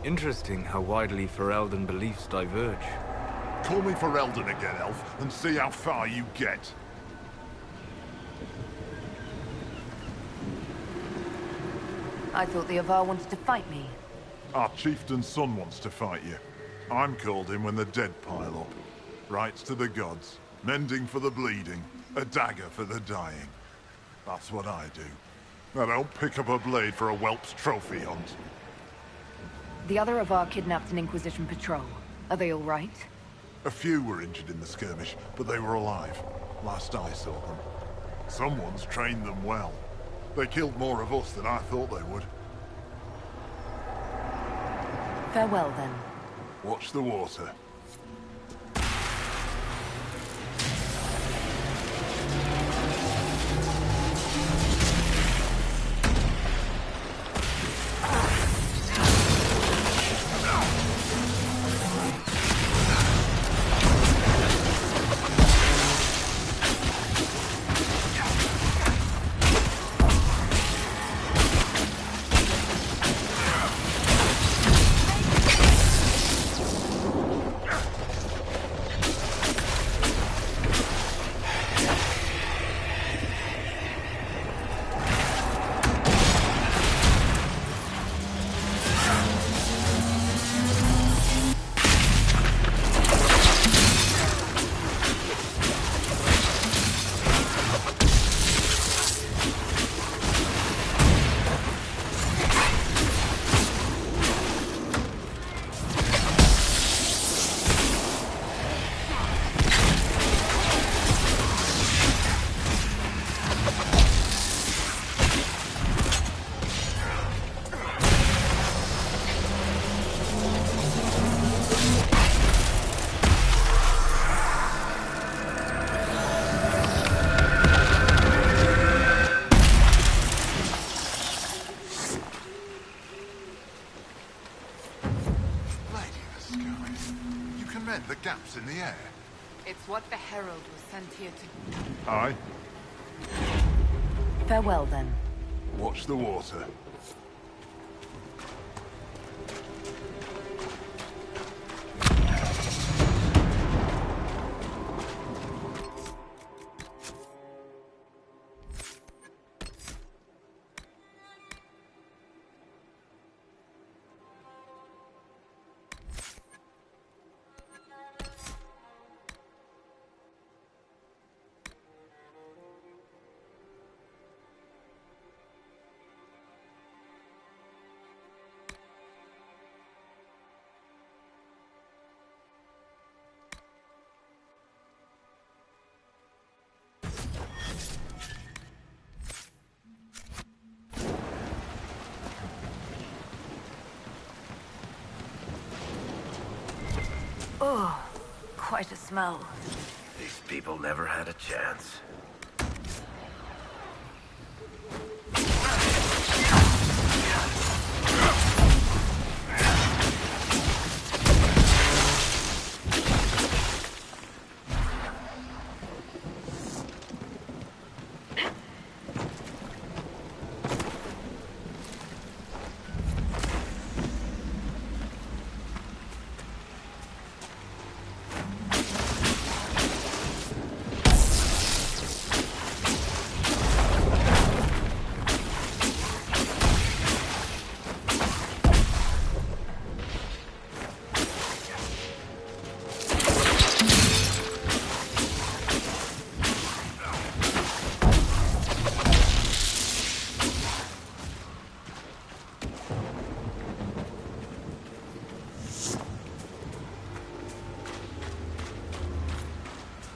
Interesting how widely Ferelden beliefs diverge. Call me Ferelden again, Elf, and see how far you get. I thought the Avar wanted to fight me. Our chieftain's son wants to fight you. I'm called in when the dead pile up. Rites to the gods, mending for the bleeding, a dagger for the dying. That's what I do. I don't pick up a blade for a whelp's trophy hunt. The other Avar kidnapped an Inquisition patrol. Are they all right? A few were injured in the skirmish, but they were alive. Last I saw them. Someone's trained them well. They killed more of us than I thought they would. Farewell, then. Watch the water. The gaps in the air. It's what the Herald was sent here to do. Aye. Farewell, then. Watch the water. Oh, quite a smell. These people never had a chance.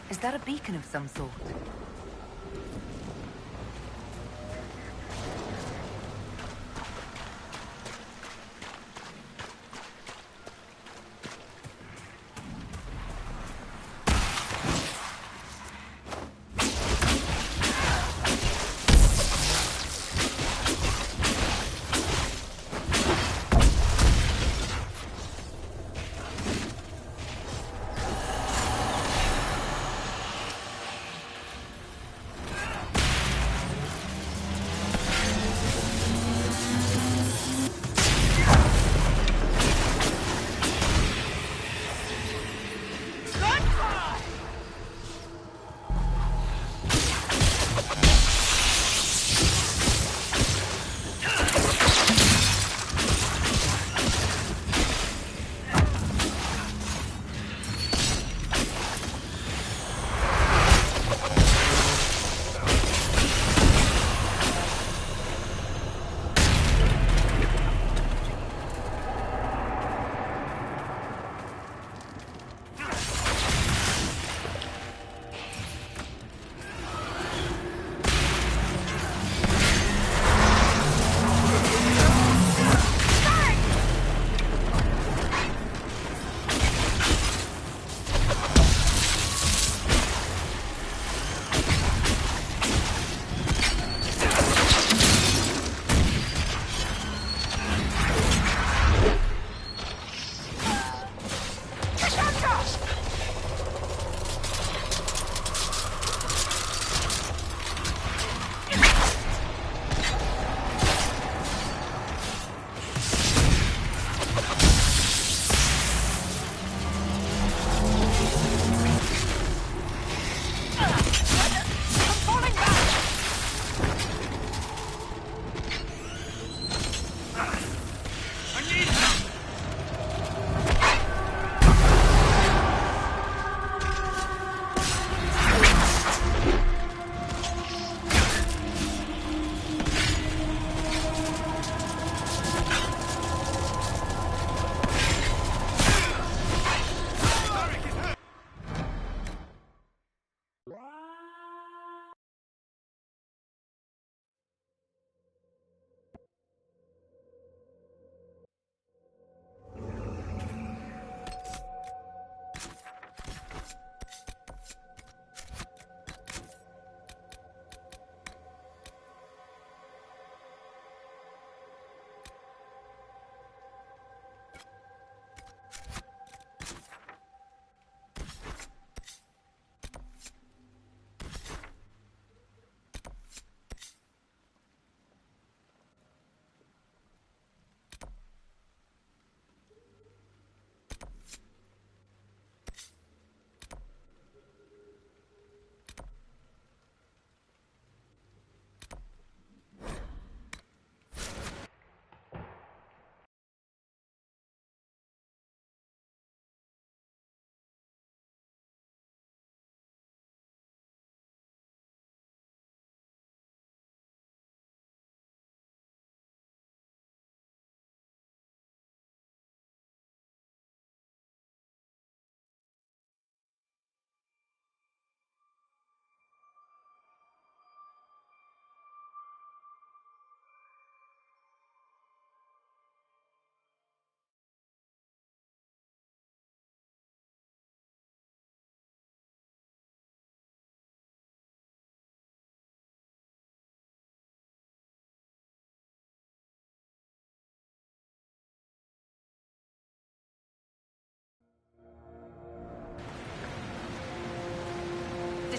Is that a beacon of some sort?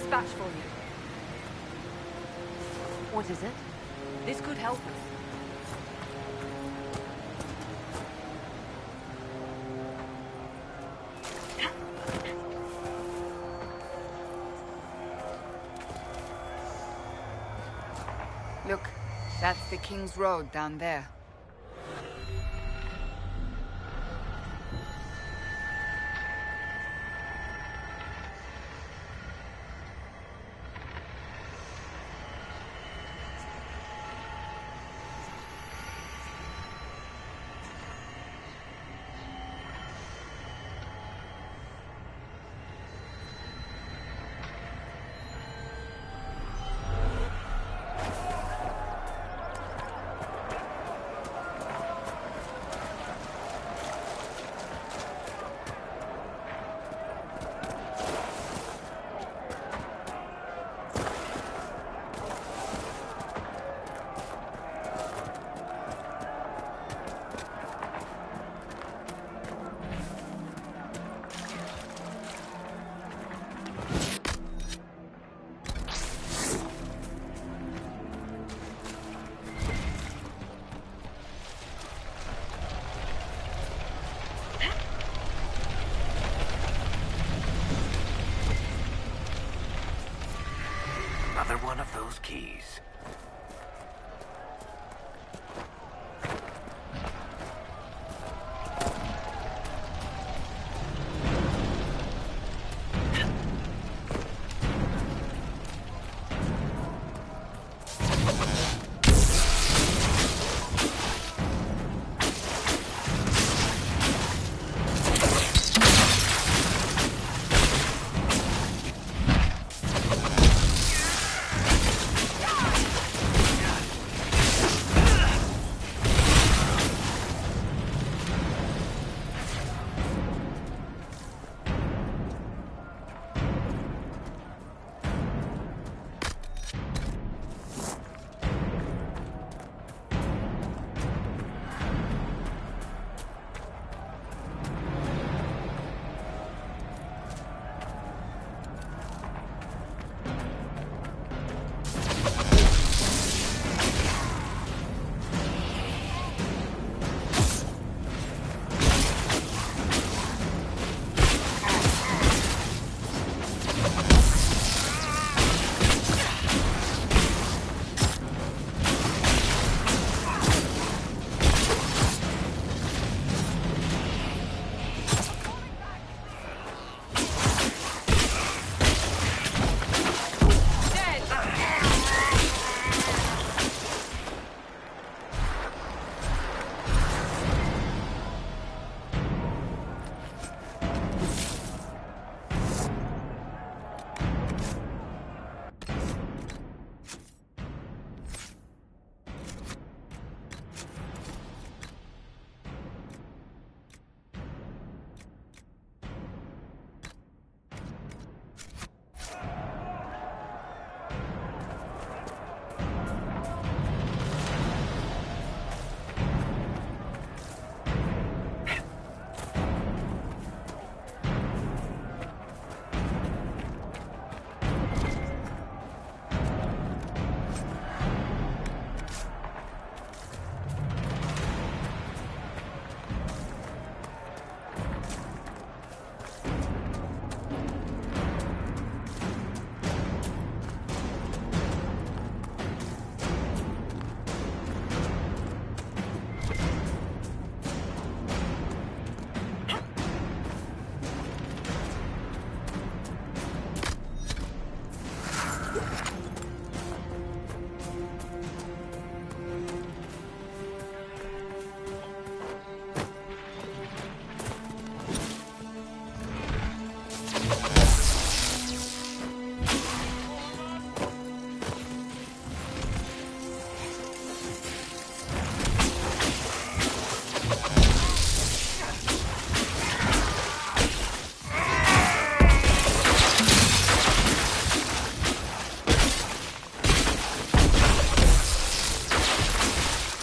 dispatch for you. What is it? This could help us. Look, that's the King's Road down there. Another one of those keys.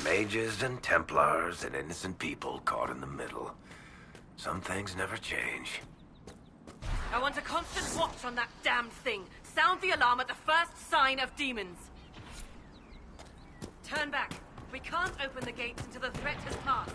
Mages and Templars and innocent people caught in the middle. Some things never change. I want a constant watch on that damned thing. Sound the alarm at the first sign of demons. Turn back. We can't open the gates until the threat has passed.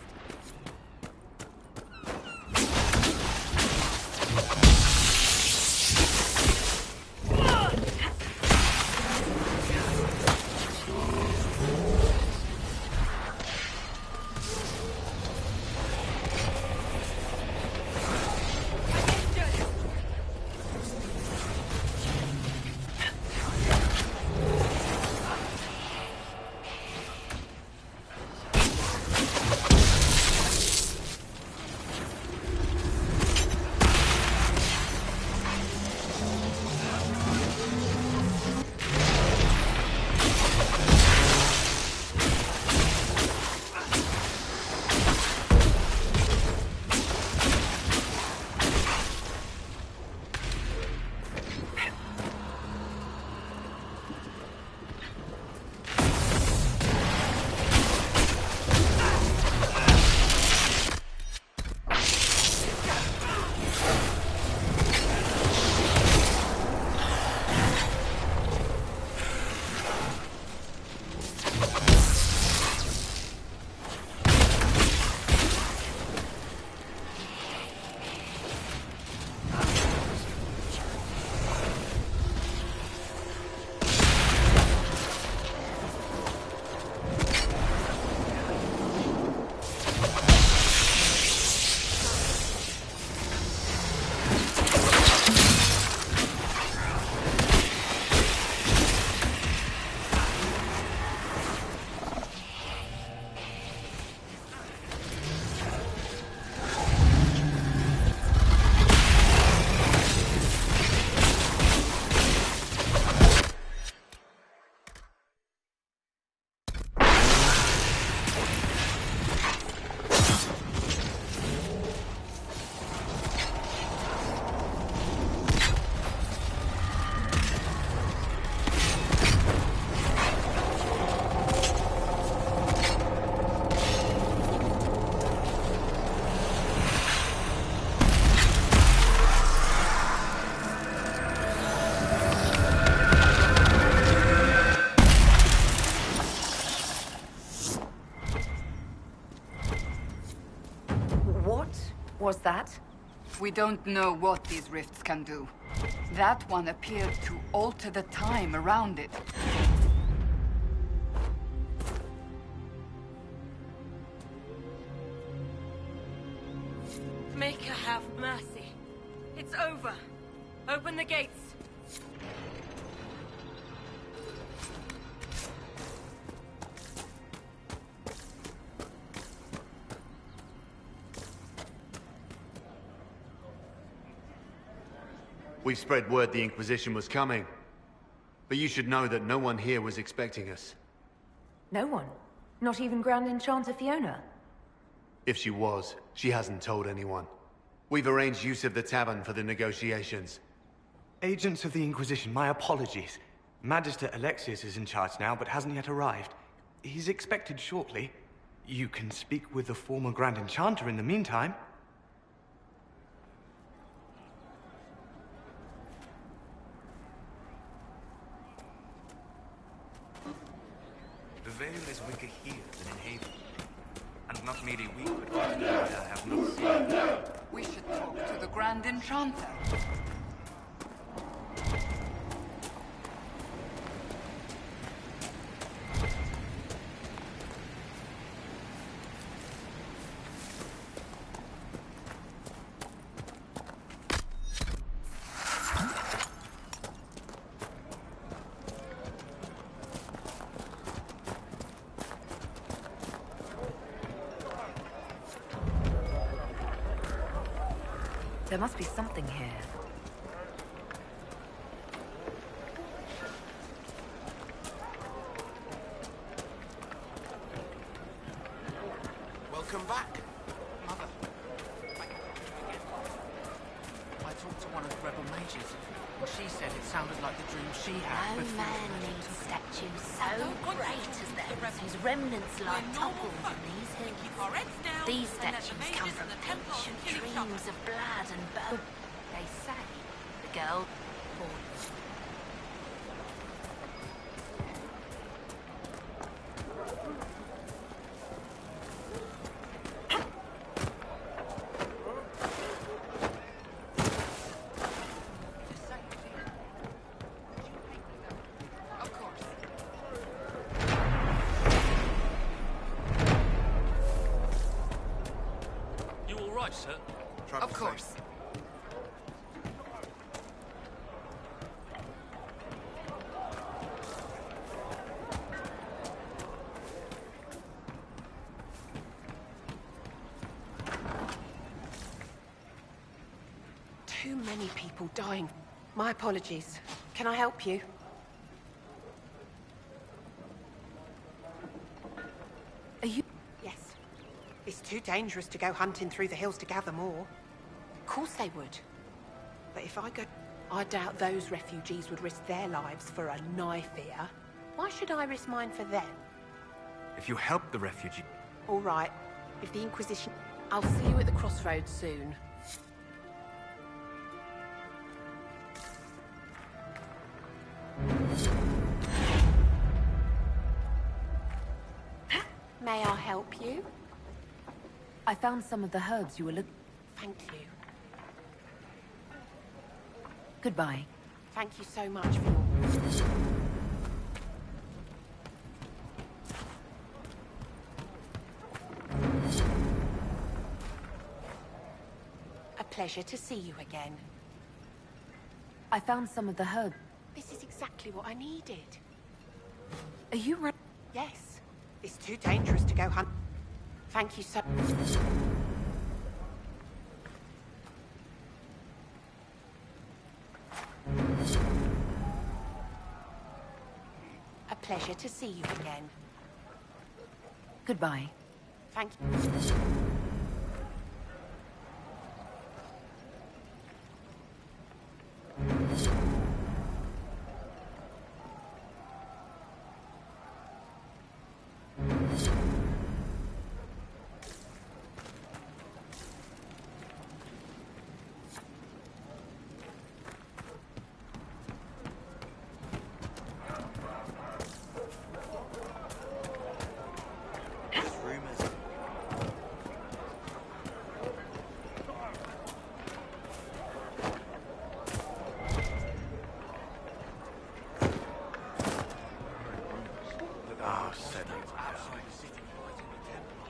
Was that? We don't know what these rifts can do. That one appeared to alter the time around it. Make her have mercy. It's over. Open the gates. We spread word the Inquisition was coming. But you should know that no one here was expecting us. No one? Not even Grand Enchanter Fiona? If she was, she hasn't told anyone. We've arranged use of the tavern for the negotiations. Agents of the Inquisition, my apologies. Magister Alexius is in charge now, but hasn't yet arrived. He's expected shortly. You can speak with the former Grand Enchanter in the meantime. The veil is weaker here than in Haven. And not merely weak, but often I have not seen. We should talk to the Grand Enchanter. There must be something here. Welcome back, Mother. I talked to one of the rebel mages, and she said it sounded like the dream she had. No man needs statues so great as theirs, whose remnants lie toppled in these hills. These statues come from ancient dreams of blood and bone. They say the girl born. Certainly. Of course. Too many people dying. My apologies. Can I help you? Are you... Yes. It's too dangerous to go hunting through the hills to gather more. Of course they would. But if I go... I doubt those refugees would risk their lives for a knife here. Why should I risk mine for them? If you help the refugee... All right. If the Inquisition... I'll see you at the crossroads soon. May I help you? I found some of the herbs you were looking... Thank you. Goodbye. Thank you so much for your... A pleasure to see you again. I found some of the herbs. This is exactly what I needed. Are you ready? Yes. It's too dangerous to go hunt. Thank you so... A pleasure to see you again. Goodbye. Thank you.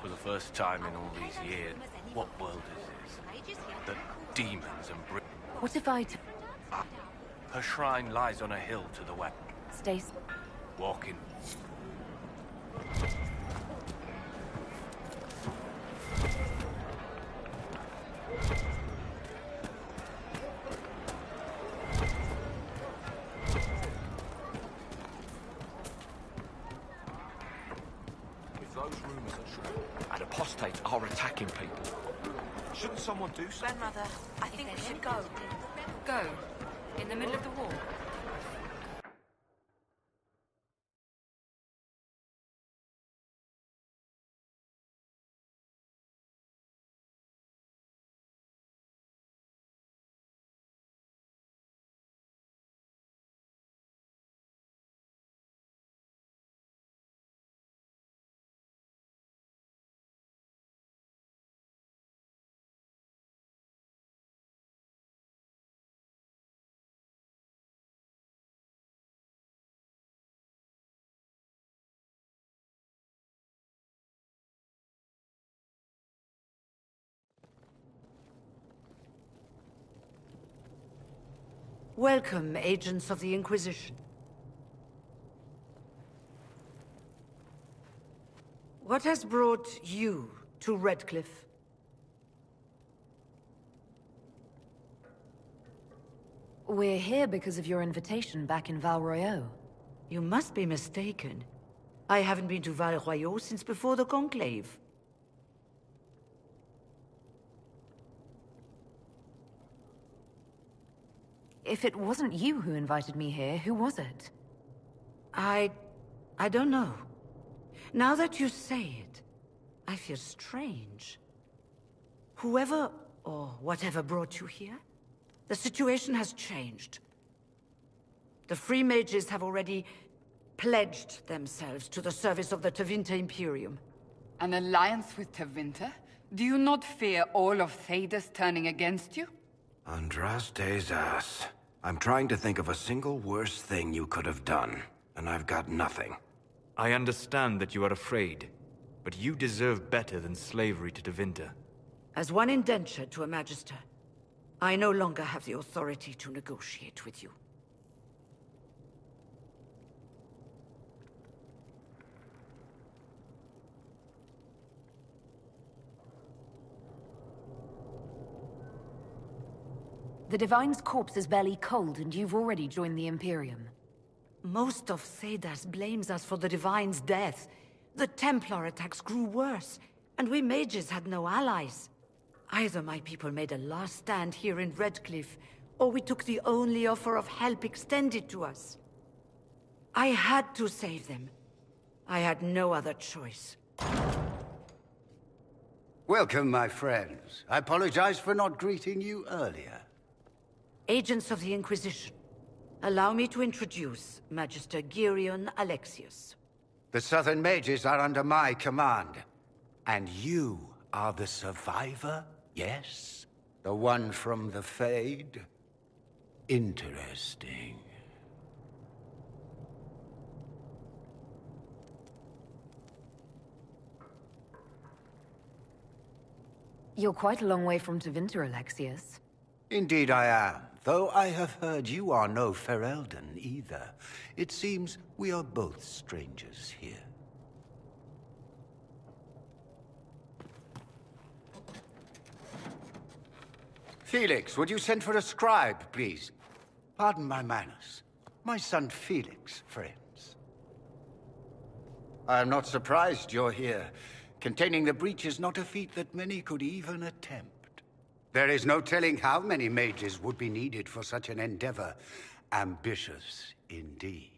For the first time in all these years, what world is this? The demons and What if I... Her shrine lies on a hill to the west. Stace. Walking. If those rumors are true, and apostates are attacking people, shouldn't someone do something? Grandmother, I think we should go. Go. In the middle of the war. Welcome, agents of the Inquisition. What has brought you to Redcliffe? We're here because of your invitation back in Val Royeaux. You must be mistaken. I haven't been to Val Royeaux since before the Conclave. If it wasn't you who invited me here, who was it? I don't know. Now that you say it, I feel strange. Whoever or whatever brought you here, the situation has changed. The Free Mages have already pledged themselves to the service of the Tevinter Imperium. An alliance with Tevinter? Do you not fear all of Thedas turning against you? Andraste's ass. I'm trying to think of a single worse thing you could have done, and I've got nothing. I understand that you are afraid, but you deserve better than slavery to Tevinter. As one indentured to a Magister, I no longer have the authority to negotiate with you. The Divine's corpse is barely cold, and you've already joined the Imperium. Most of Cedas blames us for the Divine's death. The Templar attacks grew worse, and we mages had no allies. Either my people made a last stand here in Redcliffe, or we took the only offer of help extended to us. I had to save them. I had no other choice. Welcome, my friends. I apologize for not greeting you earlier. Agents of the Inquisition, allow me to introduce Magister Girion Alexius. The Southern Mages are under my command. And you are the survivor, yes? The one from the Fade? Interesting. You're quite a long way from Tevinter, Alexius. Indeed I am, though I have heard you are no Ferelden either. It seems we are both strangers here. Felix, would you send for a scribe, please? Pardon my manners. My son Felix, friends. I am not surprised you're here. Containing the breach is not a feat that many could even attempt. There is no telling how many mages would be needed for such an endeavor. Ambitious, indeed.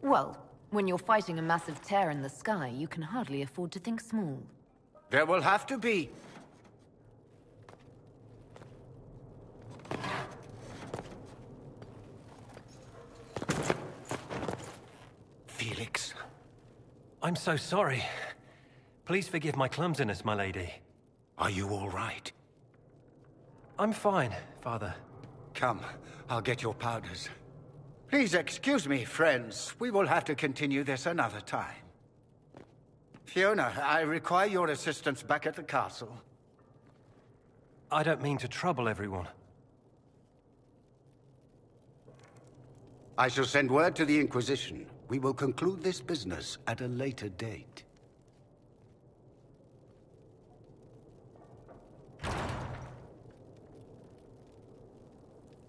Well, when you're fighting a massive tear in the sky, you can hardly afford to think small. There will have to be. Felix. I'm so sorry. Please forgive my clumsiness, my lady. Are you all right? I'm fine, Father. Come, I'll get your powders. Please excuse me, friends. We will have to continue this another time. Fiona, I require your assistance back at the castle. I don't mean to trouble everyone. I shall send word to the Inquisition. We will conclude this business at a later date.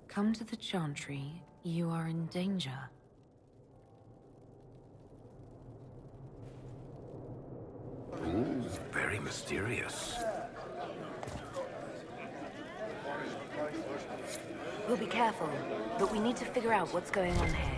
Come to the Chantry. You are in danger. Ooh, very mysterious. We'll be careful, but we need to figure out what's going on here.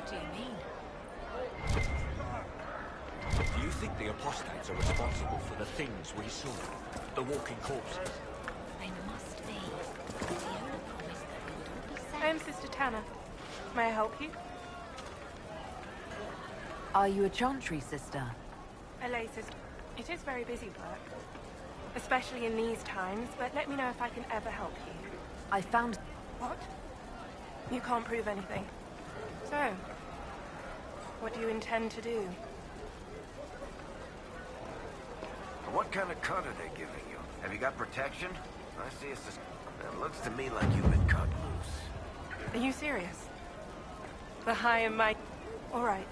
do you mean? Do you think the apostates are responsible for the things we saw? The walking corpses? They must be. Fiona promised that we would all be safe. I am Sister Tanner. May I help you? Are you a chantry sister? A lay sister. It is very busy work. Especially in these times, but let me know if I can ever help you. I found... What? You can't prove anything. So, what do you intend to do? What kind of cut are they giving you? Have you got protection? I see it's just... It looks to me like you've been cut loose. Are you serious? The high and mighty... All right.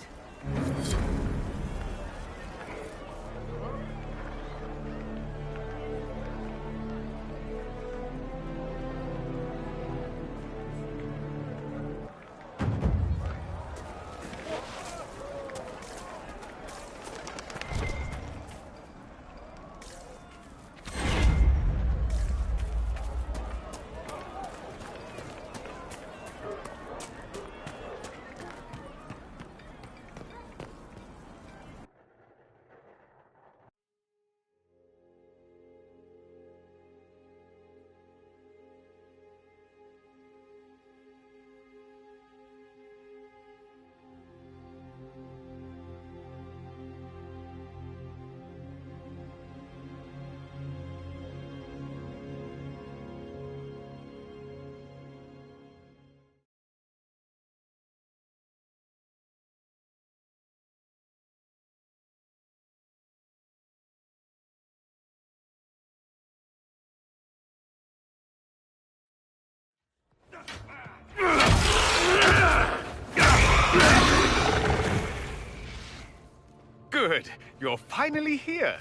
Good. You're finally here.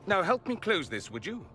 Now help me close this, would you?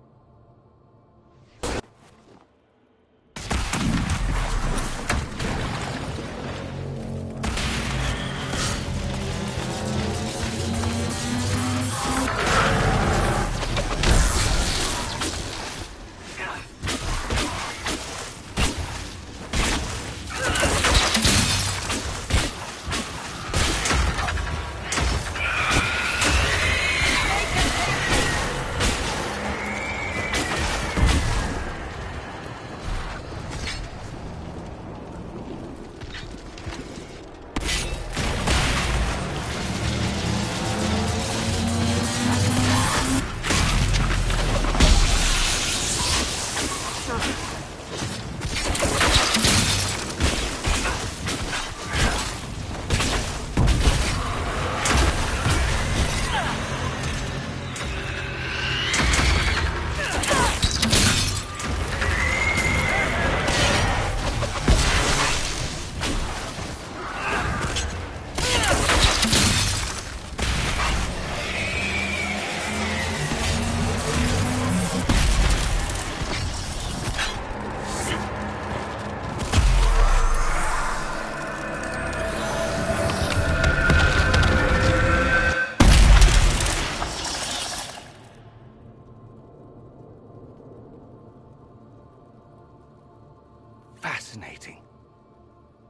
Fascinating.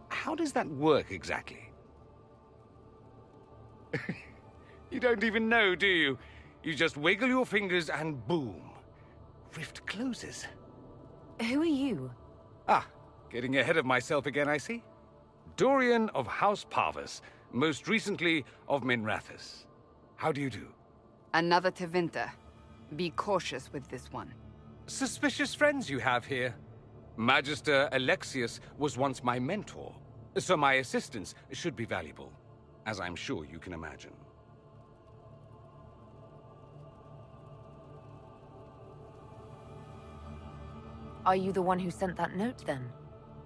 How does that work exactly? You don't even know, do you? You just wiggle your fingers and boom. Rift closes. Who are you? Ah, getting ahead of myself again, I see. Dorian of House Parvus, most recently of Minrathous. How do you do? Another Tevinter. Be cautious with this one. Suspicious friends you have here. Magister Alexius was once my mentor, so my assistance should be valuable, as I'm sure you can imagine. Are you the one who sent that note, then?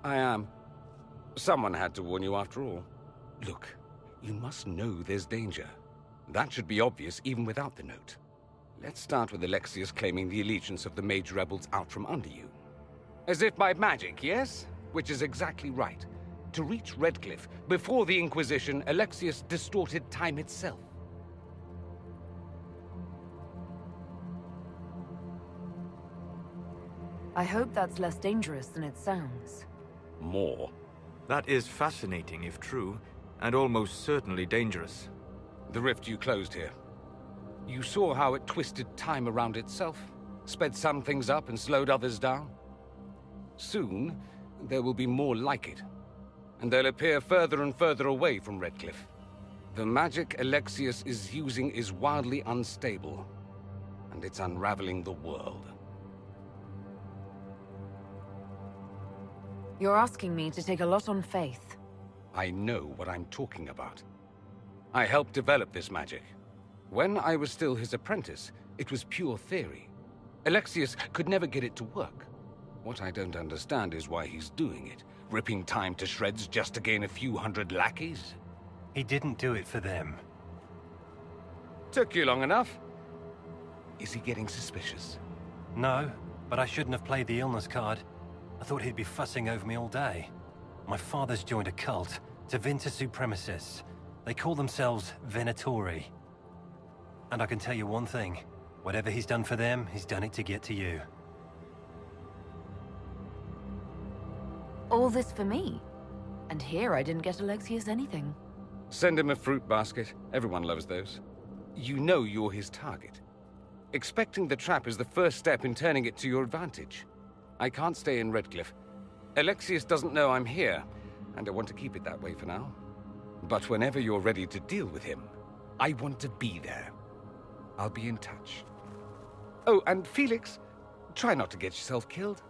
I am. Someone had to warn you after all. Look, you must know there's danger. That should be obvious even without the note. Let's start with Alexius claiming the allegiance of the mage rebels out from under you. As if by magic, yes? Which is exactly right. To reach Redcliffe, before the Inquisition, Alexius distorted time itself. I hope that's less dangerous than it sounds. More. That is fascinating, if true. And almost certainly dangerous. The rift you closed here. You saw how it twisted time around itself, sped some things up and slowed others down. Soon, there will be more like it, and they'll appear further and further away from Redcliffe. The magic Alexius is using is wildly unstable, and it's unraveling the world. You're asking me to take a lot on faith. I know what I'm talking about. I helped develop this magic. When I was still his apprentice, it was pure theory. Alexius could never get it to work. What I don't understand is why he's doing it, ripping time to shreds just to gain a few hundred lackeys. He didn't do it for them. Took you long enough. Is he getting suspicious? No, but I shouldn't have played the illness card. I thought he'd be fussing over me all day. My father's joined a cult, Tevinter Supremacists. They call themselves Venatori. And I can tell you one thing. Whatever he's done for them, he's done it to get to you. All this for me. And here I didn't get Alexius anything. Send him a fruit basket. Everyone loves those. You know you're his target. Expecting the trap is the first step in turning it to your advantage. I can't stay in Redcliffe. Alexius doesn't know I'm here, and I want to keep it that way for now. But whenever you're ready to deal with him, I want to be there. I'll be in touch. Oh, and Felix, try not to get yourself killed.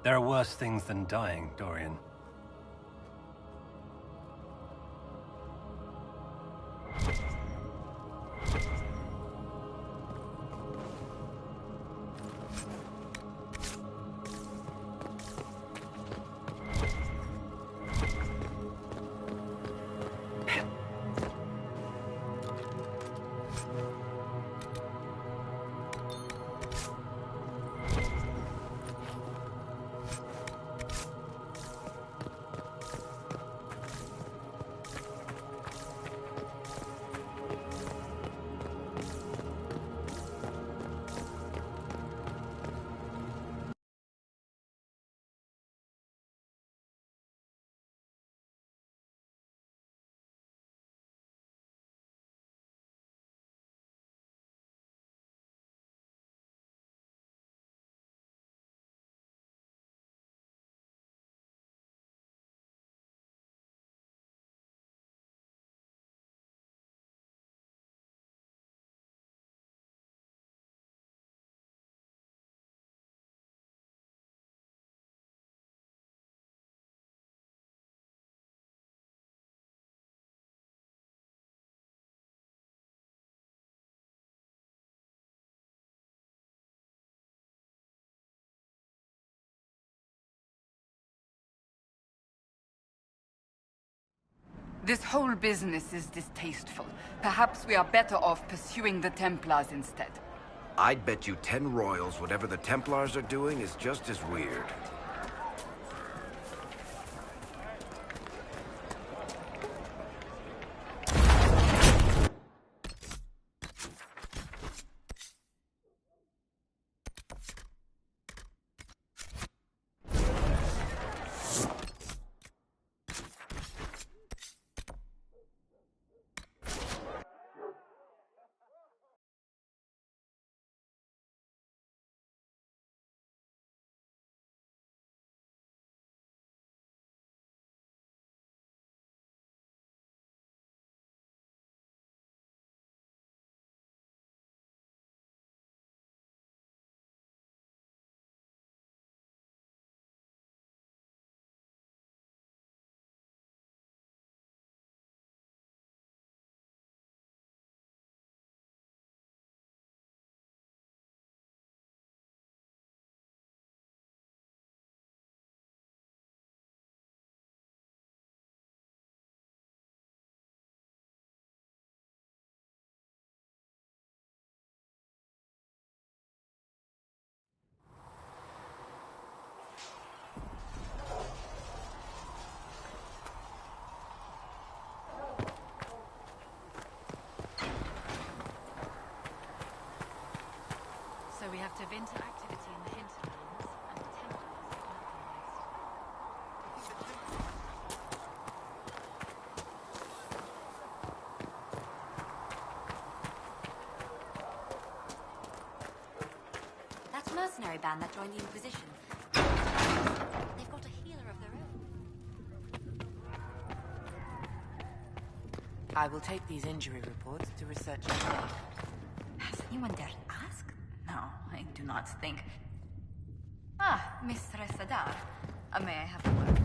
There are worse things than dying, Dorian. This whole business is distasteful. Perhaps we are better off pursuing the Templars instead. I'd bet you 10 royals whatever the Templars are doing is just as weird. So we have Tevinter activity in the hinterlands, and Templars mercenary band that joined the Inquisition. They've got a healer of their own. I will take these injury reports to research today. Has anyone dared ask? No, I do not think. Ah, Mistress Adar. May I have a word?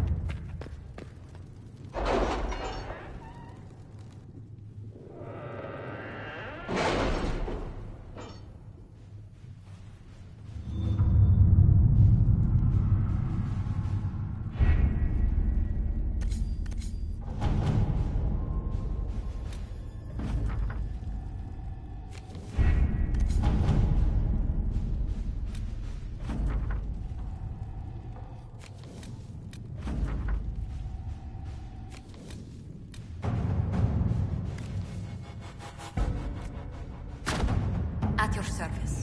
At your service.